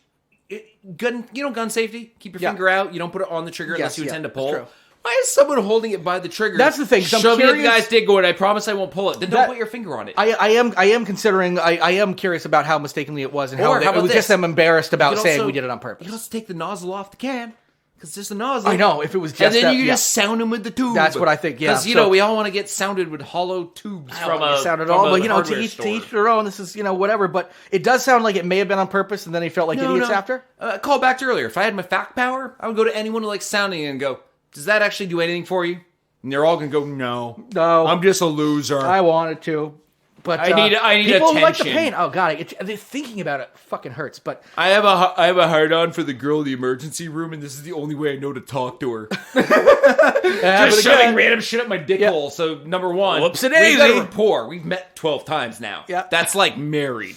you... gun safety. Keep your finger out. You don't put it on the trigger unless you intend to pull. True. Why is someone holding it by the trigger? That's the thing. Shove it in the guy's dick going, I promise I won't pull it. Then don't put your finger on it. I am considering, I am curious about how mistakenly it was and how it was just them embarrassed about saying we did it on purpose. You can also take the nozzle off the can. Because it's just a nozzle. I know, if it was just and then you just sound them with the tube. That's what I think, yeah. Because, we all want to get sounded with hollow tubes from a sound at all, but, to each their own. This is, whatever. But it does sound like it may have been on purpose, and then they felt like idiots after. Call back to earlier. If I had my fact power, I would go to anyone who likes sounding and go, does that actually do anything for you? And they're all going to go, no. I'm just a loser. I wanted to. But I need people attention. Like the pain. Oh god, thinking about it fucking hurts. But I have a hard on for the girl in the emergency room, and this is the only way I know to talk to her. Just shoving random shit up my dick hole. So number one, whoops it we've got a rapport. We've met 12 times now. Yeah, that's like married.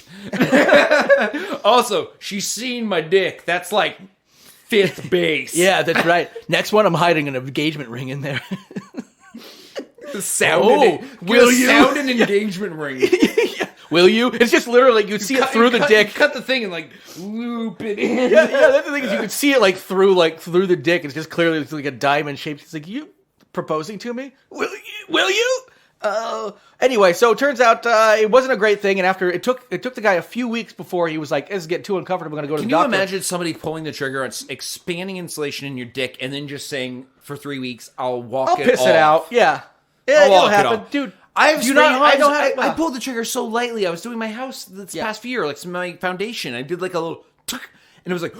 Also, she's seen my dick. That's like fifth base. Yeah, that's right. Next one, I'm hiding an engagement ring in there. The sound. Will you? Sound and engagement ring. Will you? It's just literally you see it through the dick. You cut the thing and like loop it in. Yeah. That's the thing is you can see it like through the dick. It's just clearly it's like a diamond shape. It's like you proposing to me. Will you? Anyway, so it turns out it wasn't a great thing, and after it took the guy a few weeks before he was like, "This is getting too uncomfortable. I'm going to go to the doctor." Can you imagine somebody pulling the trigger on expanding insulation in your dick, and then just saying for 3 weeks, "I'll piss it out." Yeah, it'll happen, dude. I pulled the trigger so lightly. I was doing my house this past year, like my foundation. I did like a little. And it was like,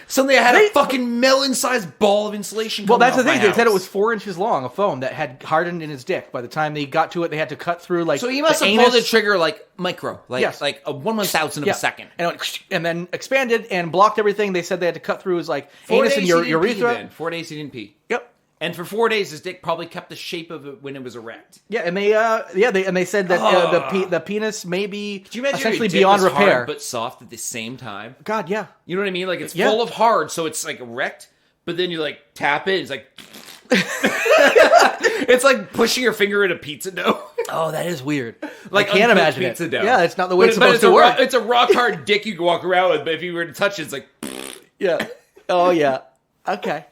suddenly I had a fucking melon-sized ball of insulation. Well, that's the thing. They said it was 4 inches long, a foam that had hardened in his dick. By the time they got to it, they had to cut through like. So he must have pulled the trigger like micro, like a 1/1000 of a second, and then expanded and blocked everything. They said they had to cut through his like anus and your urethra. 4 days he didn't pee. Yep. And for 4 days, his dick probably kept the shape of it when it was erect. Yeah, and they said that the penis may be essentially beyond repair, hard but soft at the same time. God, yeah, you know what I mean? Like it's full of hard, so it's like erect, but then you like tap it, it's like it's like pushing your finger in a pizza dough. Oh, that is weird. Like I can't imagine pizza dough. Yeah, it's not the way it's supposed to work. It's a rock hard dick you can walk around with, but if you were to touch it, it's like yeah. Oh yeah. Okay.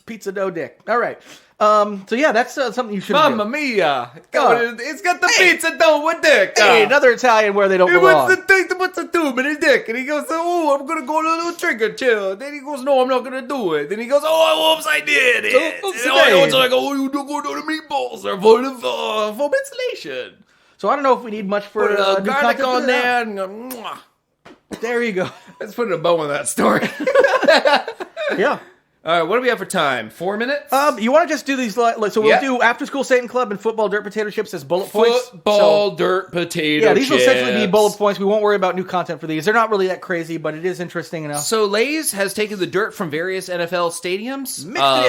Pizza dough dick. All right. So yeah, that's something you should do. Mamma mia! It's got the pizza dough with dick. Hey, another Italian where they don't belong. What's the tube in his dick? And he goes, "Oh, I'm gonna go to a little trigger chill." Then he goes, "No, I'm not gonna do it." Then he goes, "Oh, whoops, I did it." It's like, "Oh, you don't go to the meatballs. They're full of foam insulation." So I don't know if we need much for put garlic on there. And, there you go. Let's put a bow on that story. Yeah. All right, what do we have for time? 4 minutes? You want to just do these? So we'll do after school Satan Club and football dirt potato chips as bullet points. Football dirt potato. Yeah, these will essentially be bullet points. We won't worry about new content for these. They're not really that crazy, but it is interesting enough. So Lay's has taken the dirt from various NFL stadiums,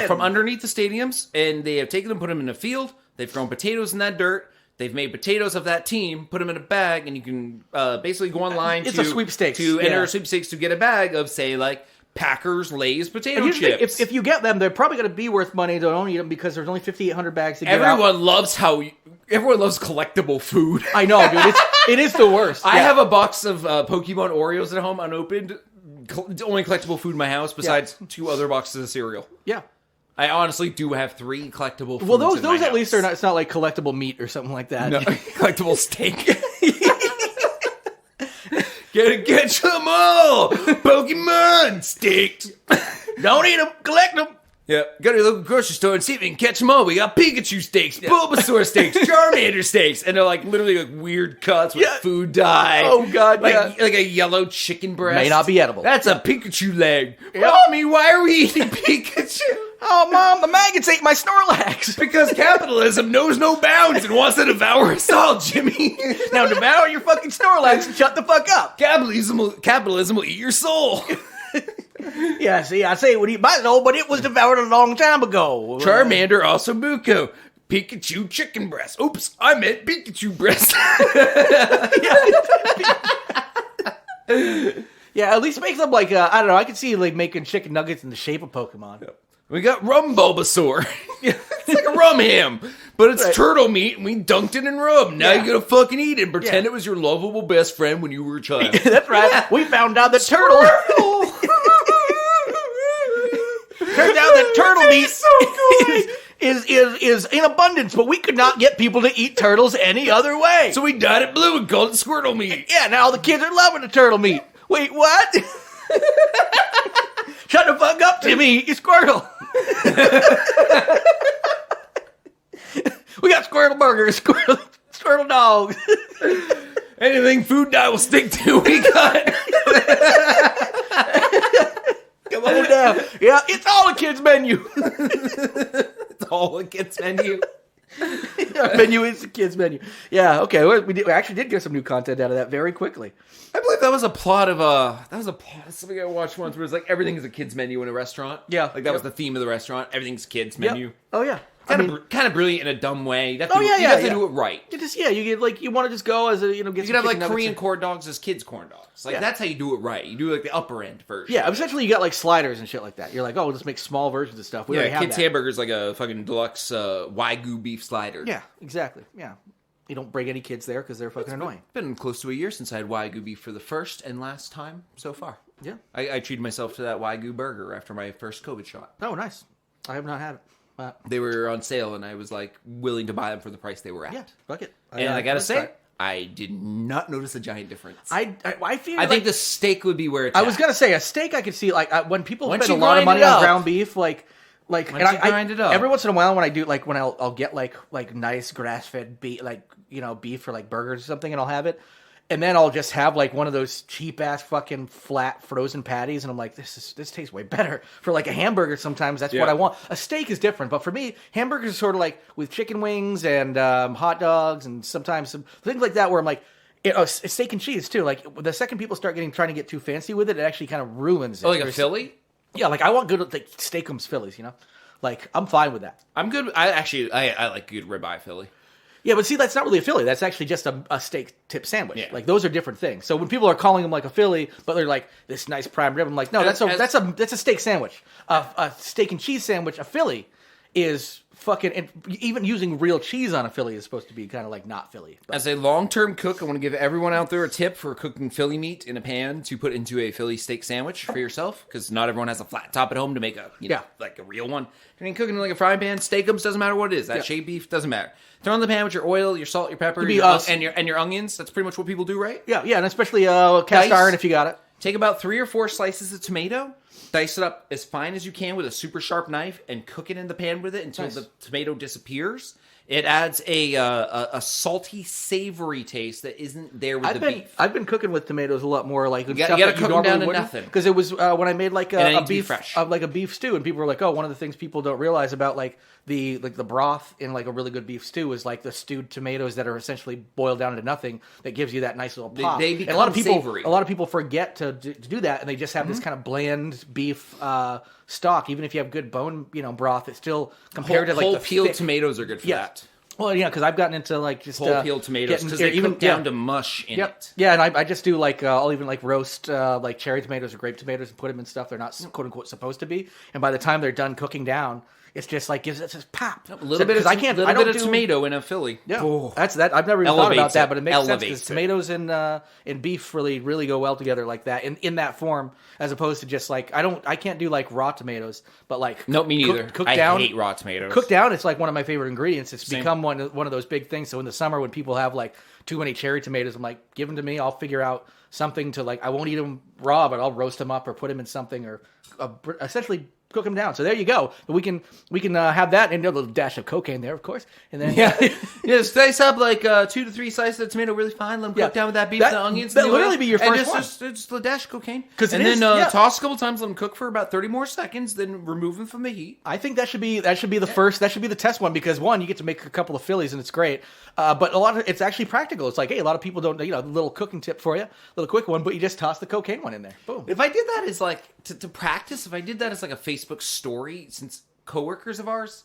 from underneath the stadiums, and they have taken them, put them in a field. They've grown potatoes in that dirt. They've made potatoes of that team, put them in a bag, and you can basically go online a sweepstakes. to enter a sweepstakes to get a bag of, say, like, Packers, Lay's potato chips. If you get them, they're probably going to be worth money. Don't eat them because there's only 5,800 bags to give Everyone out. Everyone loves collectible food. I know, dude. It is the worst. I have a box of Pokemon Oreos at home unopened. Only collectible food in my house besides 2 other boxes of cereal. Yeah. I honestly do have 3 collectible foods. Well, those at least are not. It's not like collectible meat or something like that. No, collectible steak. Get them all! Pokemon steaks! Don't eat them, collect them! Yeah, go to your local grocery store and see if you can catch them all. We got Pikachu steaks, Bulbasaur steaks, Charmander steaks, and they're like literally like weird cuts with food dye. Oh god, like a yellow chicken breast. May not be edible. That's a Pikachu leg. Mommy, why are we eating Pikachu? Oh, Mom, the maggots ate my Snorlax. Because capitalism knows no bounds and wants to devour us all, Jimmy. Now devour your fucking Snorlax and shut the fuck up. Capitalism will eat your soul. Yeah, see, I say it would eat my soul, but it was devoured a long time ago. Charmander, also Buko. Pikachu chicken breast. Oops, I meant Pikachu breast. Yeah, at least make them like, I don't know, I could see like making chicken nuggets in the shape of Pokemon. Yep. We got rum Bulbasaur. It's like a rum ham, but it's turtle meat, and we dunked it in rum. Now you gotta fucking eat it and pretend it was your lovable best friend when you were a child. That's right. We found out that turtle... Turns out that turtle meat is in abundance, but we could not get people to eat turtles any other way. So we dyed it blue and called it Squirtle meat. Yeah, now all the kids are loving the turtle meat. Wait, what? Shut the fuck up, Timmy. You Squirtle. We got Squirtle burgers, Squirtle dogs. Anything food dye will stick to, we got. Come on down. Yeah, it's all a kid's menu. It's all a kid's menu. Our menu is the kids' menu. Yeah, okay. We actually did get some new content out of that very quickly. I believe that was a plot of something I watched once where it's like everything is a kids' menu in a restaurant. Yeah. Like that was the theme of the restaurant. Everything's kids' menu. Oh, yeah. kind of brilliant in a dumb way. You have to do it right. You get like you want to just go as a get. You can have like Korean corn dogs as kids' corn dogs. Like that's how you do it right. You do like the upper end version. Yeah, essentially you got like sliders and shit like that. You're like, oh, we'll just make small versions of stuff. We already have kids' that. hamburgers like a fucking deluxe Wagyu beef slider. Yeah, exactly. Yeah, you don't break any kids there because they're fucking annoying. It's been close to a year since I had Wagyu beef for the first and last time so far. Yeah, I treated myself to that Wagyu burger after my first COVID shot. Oh, nice. I have not had it. They were on sale, and I was like willing to buy them for the price they were at. Yeah, fuck it. And I gotta say, I did not notice a giant difference. I think the steak would be where it's. I was gonna say a steak. I could see like when people Once spend a you lot of grind money it on up. ground beef, like Once you grind it up. every once in a while when I do like when I'll get like nice grass fed beef, like beef for like burgers or something, and I'll have it. And then I'll just have like one of those cheap ass fucking flat frozen patties, and I'm like, this tastes way better for like a hamburger. Sometimes that's what I want. A steak is different, but for me, hamburgers are sort of like with chicken wings and hot dogs, and sometimes some things like that where I'm like, steak and cheese too. Like the second people start trying to get too fancy with it, it actually kind of ruins it. Oh, like a Philly? Yeah, like I want good like steakums Phillies. Like I'm fine with that. I'm good. I like good ribeye Philly. Yeah, but see, that's not really a Philly. That's actually just a steak tip sandwich. Yeah. Like those are different things. So when people are calling them like a Philly, but they're like this nice prime rib, I'm like, no, that's a steak sandwich. A steak and cheese sandwich, a Philly, is fucking. And even using real cheese on a Philly is supposed to be kind of like not Philly. But. As a long-term cook, I want to give everyone out there a tip for cooking Philly meat in a pan to put into a Philly steak sandwich for yourself, because not everyone has a flat top at home to make a like a real one. I mean, cooking in like a frying pan, steakums doesn't matter what it is. That shaved beef doesn't matter. Throw in the pan with your oil, your salt, your pepper, and your onions. That's pretty much what people do, right? Yeah, and especially cast iron if you got it. Take about 3 or 4 slices of tomato, dice it up as fine as you can with a super sharp knife, and cook it in the pan with it until the tomato disappears. It adds a salty, savory taste that isn't there with the beef. I've been cooking with tomatoes a lot more. Like you got to cook them down to nothing. Because it was when I made like a beef like a beef stew, and people were like, "Oh, one of the things people don't realize about like the broth in like a really good beef stew is like the stewed tomatoes that are essentially boiled down to nothing that gives you that nice little pop." They become and a lot of people, savory. A lot of people forget to do that, and they just have this kind of bland beef stock. Even if you have good bone, broth, it's still compared to like whole the peeled thick tomatoes are good for that. Well, yeah, because I've gotten into like just whole peeled tomatoes because they cook down to mush in it. Yeah, and I just do like I'll even like roast like cherry tomatoes or grape tomatoes and put them in stuff they're not quote unquote supposed to be. And by the time they're done cooking down, it's just like gives it this pop. A little bit of tomato in a Philly. Yeah, oh, that's that. I've never even thought about that, but it makes sense because it. Tomatoes and beef really go well together like that in that form, as opposed to just like I can't do like raw tomatoes, but like no, me neither. Cooked down, I hate raw tomatoes. Cooked down, it's like one of my favorite ingredients. It's become one of those big things. So in the summer when people have like too many cherry tomatoes, I'm like, give them to me. I'll figure out something to like. I won't eat them raw, but I'll roast them up or put them in something or essentially cook them down. So there you go. We can have that and a little dash of cocaine there, of course. And then slice up like 2 to 3 slices of tomato really fine. Let them cook down with that beef and onions. That'll literally be your first one. Just a dash of cocaine. Then Toss a couple times. Let them cook for about 30 more seconds. Then remove them from the heat. I think that should be the first. That should be the test one because one, you get to make a couple of Phillies and it's great. But it's actually practical. It's like, hey, a lot of people don't. A little cooking tip for you, a little quick one. But you just toss the cocaine one in there. Boom. If I did that as like to practice, if I did that as like a Facebook story, since coworkers of ours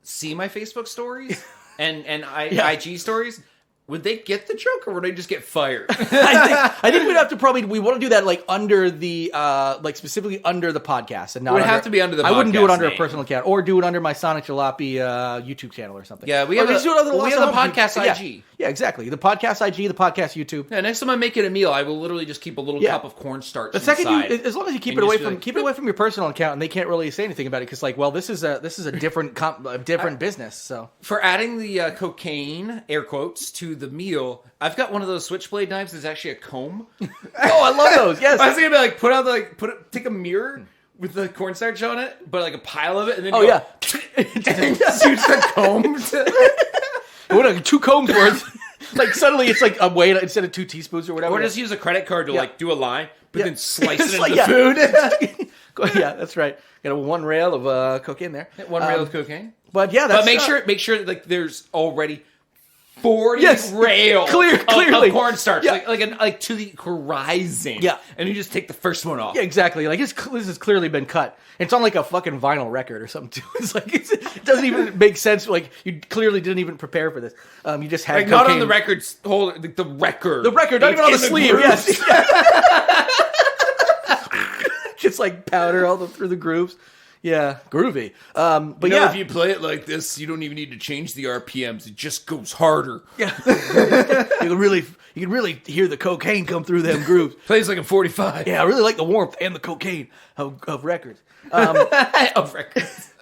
see my Facebook stories and IG stories, would they get the joke or would they just get fired? I think we'd have to we want to do that like under the like specifically under the podcast and not. It would have to be under the. I wouldn't do it under name. a personal account or do it under my Sonic Jalopy YouTube channel or something. Yeah, we have the podcast IG. Yeah, exactly. The podcast IG, the podcast YouTube. Yeah, next time I make it a meal, I will literally just keep a little cup of cornstarch. The second as long as you keep it away from your personal account, and they can't really say anything about it because, like, well, this is a different business. So for adding the cocaine air quotes to the meal, I've got one of those switchblade knives that's actually a comb. Oh, I love those. Yes, I was thinking about take a mirror with the cornstarch on it, but like a pile of it, and then and shoots the comb. What are 2 combs worth? Like suddenly it's like a weight instead of 2 teaspoons or whatever. Or just use a credit card to like do a line, but then slice it into food. Yeah, that's right. Got 1 rail of cocaine there. 1 rail of cocaine. But yeah, make sure that like there's already 40 Yes. rails Clearly. of cornstarch, Yeah. like to the horizon. Yeah. And you just take the first one off. Yeah, exactly. Like this has clearly been cut. It's on like a fucking vinyl record or something too. It's like it doesn't even make sense. Like you clearly didn't even prepare for this. You just had Like cocaine. not on the record holder, the record. The record, not even on the sleeve. grooves. Yes. Just like powder all through the grooves. Yeah, groovy. But You know, yeah, if you play it like this, you don't even need to change the RPMs. It just goes harder. yeah. you can really hear the cocaine come through them grooves. Plays like a 45. Yeah, I really like the warmth and the cocaine of records. Of records.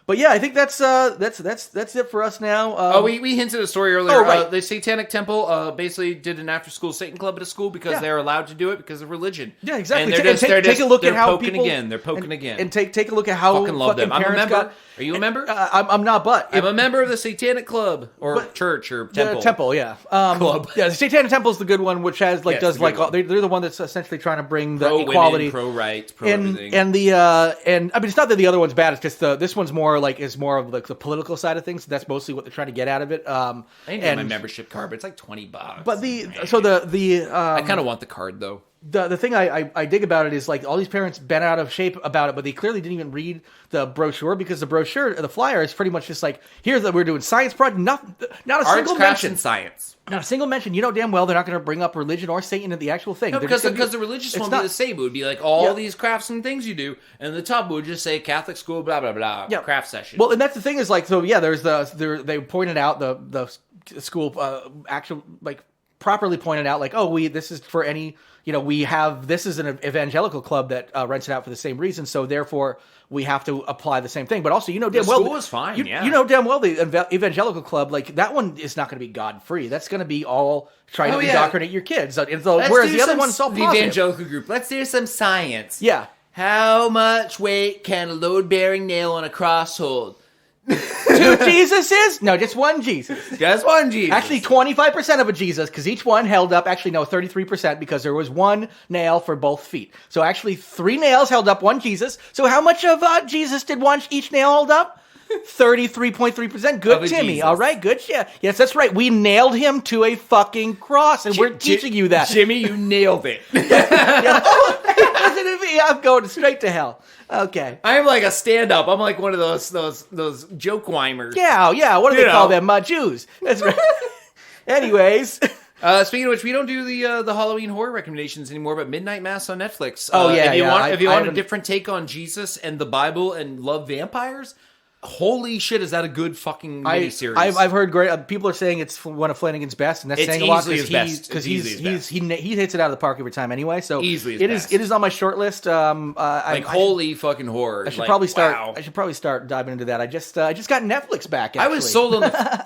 But yeah, I think that's it for us now. We hinted a story earlier. Oh, right. The Satanic Temple basically did an after-school Satan club at a school because they're allowed to do it because of religion. Yeah, exactly. And Take a look at how poking people again. They're poking again. and take a look at how fucking love them. I'm a parents member. got. Are you a member? I'm not, but I'm a member of the Satanic Club or church or temple. Temple, yeah. Club. Yeah, the Satanic Temple is the good one, which has Yes, does the like good one. they're the one that's essentially trying to bring the Pro equality, women, pro rights, pro and everything. and I mean it's not that the other one's bad. It's just this one's more of like the political side of things. That's mostly what they're trying to get out of it. I need my and membership card, but it's like $20. but I kind of want the card though. The thing I dig about it is like all these parents bent out of shape about it, but they clearly didn't even read the brochure because the brochure, the flyer is pretty much just like, here's that we're doing science project, not a Arts, single crafts, mention. and science. Not a single mention. You know damn well they're not going to bring up religion or Satan in the actual thing. No, They're because just gonna the religious it's one not- would be the same. It would be like all Yeah. these crafts and things you do, and the top would just say Catholic school, blah blah blah, Yeah. craft session. Well, and that's the thing is like, so yeah, they pointed out the school actual like properly pointed out like, oh, this is for any, this is an evangelical club that rents it out for the same reason, so therefore we have to apply the same thing. But also, damn well, school is fine, yeah. You know damn well the evangelical club, like that one is not going to be God free. That's going to be all trying to indoctrinate your kids. And so, whereas the other one's so the positive. evangelical group. Let's do some science. Yeah. How much weight can a load-bearing nail on a cross hold? 2 Jesuses? No, just one Jesus. Just one Jesus. Actually, 25% of a Jesus, because each one held up. Actually, no, 33%, because there was one nail for both feet. So actually, 3 nails held up one Jesus. So how much of Jesus did each nail hold up? 33.3%. Good, Timmy. Jesus. All right, good shit. Yes, that's right. We nailed him to a fucking cross, and we're teaching you that. Jimmy, you nailed it. Yeah. Oh, listen to me. I'm going straight to hell. Okay. I'm like a stand-up. I'm like one of those joke whymers. Yeah. What do they call them? Jews. That's right. Anyways. Speaking of which, we don't do the Halloween horror recommendations anymore, but Midnight Mass on Netflix. Oh, yeah, If you I want a haven't- different take on Jesus and the Bible and love vampires, holy shit, is that a good fucking miniseries? I've heard great. People are saying it's one of Flanagan's best, and that's It's saying a lot easily his best. because It's easily his he hits it out of the park every time anyway. So Easily his it best. is on my short list. Holy fucking horror! I should probably start. Wow. I should probably start diving into that. I just got Netflix back. Actually. I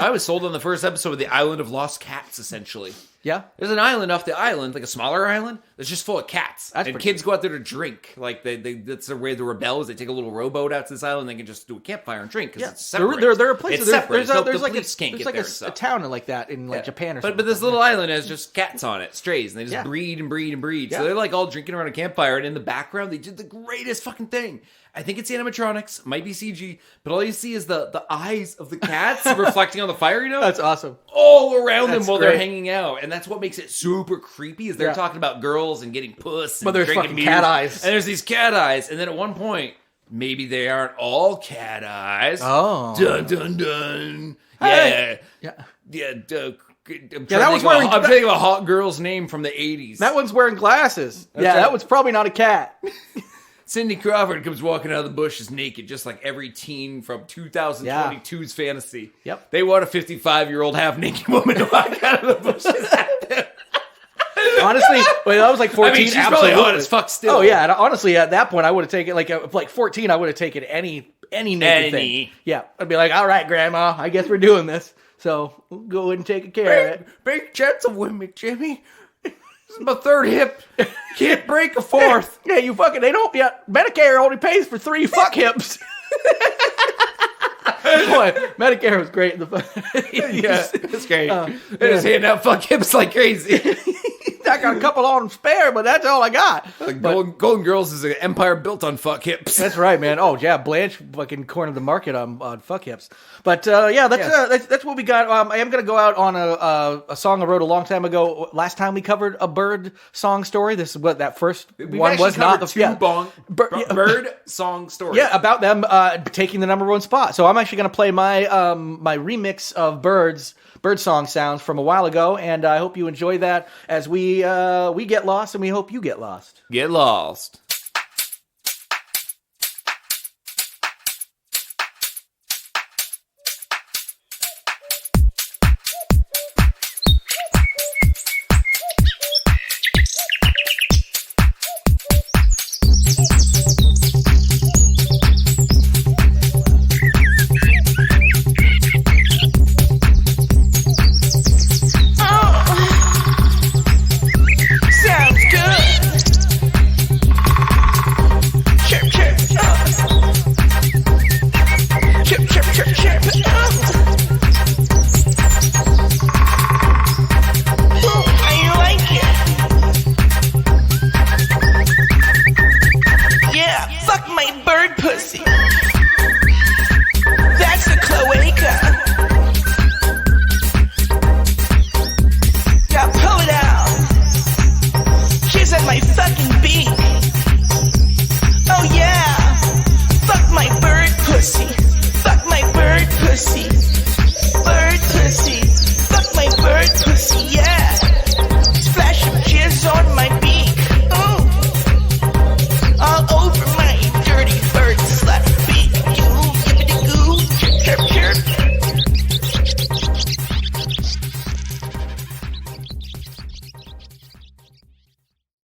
was sold on the first episode of the Island of Lost Cats. Essentially, Yeah. there's an island off the island, like a smaller island, that's just full of cats, That's and pretty kids go out there to drink. Like that's the way the rebels. They take a little rowboat out to this island. They can just do a campfire and drink because it's separate. There are places. It's separate. There's the like police can't get there. a town like that in like Japan or something. But this little island has just cats on it, strays, and they just Yeah. breed and breed and breed. Yeah. So they're like all drinking around a campfire, and in the background they did the greatest fucking thing. I think it's animatronics, might be CG, but all you see is the eyes of the cats reflecting on the fire, That's awesome. all around them That's while great. they're hanging out. And that's what makes it super creepy is they're Yeah. talking about girls and getting puss and But there's drinking fucking beers. cat eyes. And there's these cat eyes. And then at one point, maybe they aren't all cat eyes. Oh. Dun, dun, dun. Hey. Yeah. Yeah. I'm that was wearing- I'm thinking of a hot girl's name from the 80s. That one's wearing glasses. Yeah, right. that one's probably not a cat. Cindy Crawford comes walking out of the bushes naked, just like every teen from 2022's fantasy. Yep. They want a 55-year-old half-naked woman to walk out of the bushes at them. Honestly, when I was like 14, I mean, she's absolutely. probably hot as fuck still. Oh yeah, and honestly, at that point, I would have taken like 14. I would have taken any naked thing. Yeah, I'd be like, all right, Grandma, I guess we're doing this. So we'll go ahead and take care of it. Big gentle with me, Jimmy. This is my third hip. Can't break a fourth. Yeah, you fucking. They don't. Yeah, Medicare only pays for 3 fuck hips. Boy, Medicare was great. Yeah, it's great. They're just handing out fuck hips like crazy. I got a couple on spare, but that's all I got. Golden Girls is an empire built on fuck hips. That's right, man. Oh yeah, Blanche fucking cornered the market on fuck hips. But that's what we got. I am gonna go out on a song I wrote a long time ago. Last time we covered a bird song story. This is what that first one was. Not the bird song story. Yeah, about them taking the number one spot. So I'm actually gonna play my my remix of bird song sounds from a while ago, and I hope you enjoy that as we get lost, and we hope you get lost. Get lost. Yeah, fuck my bird pussy.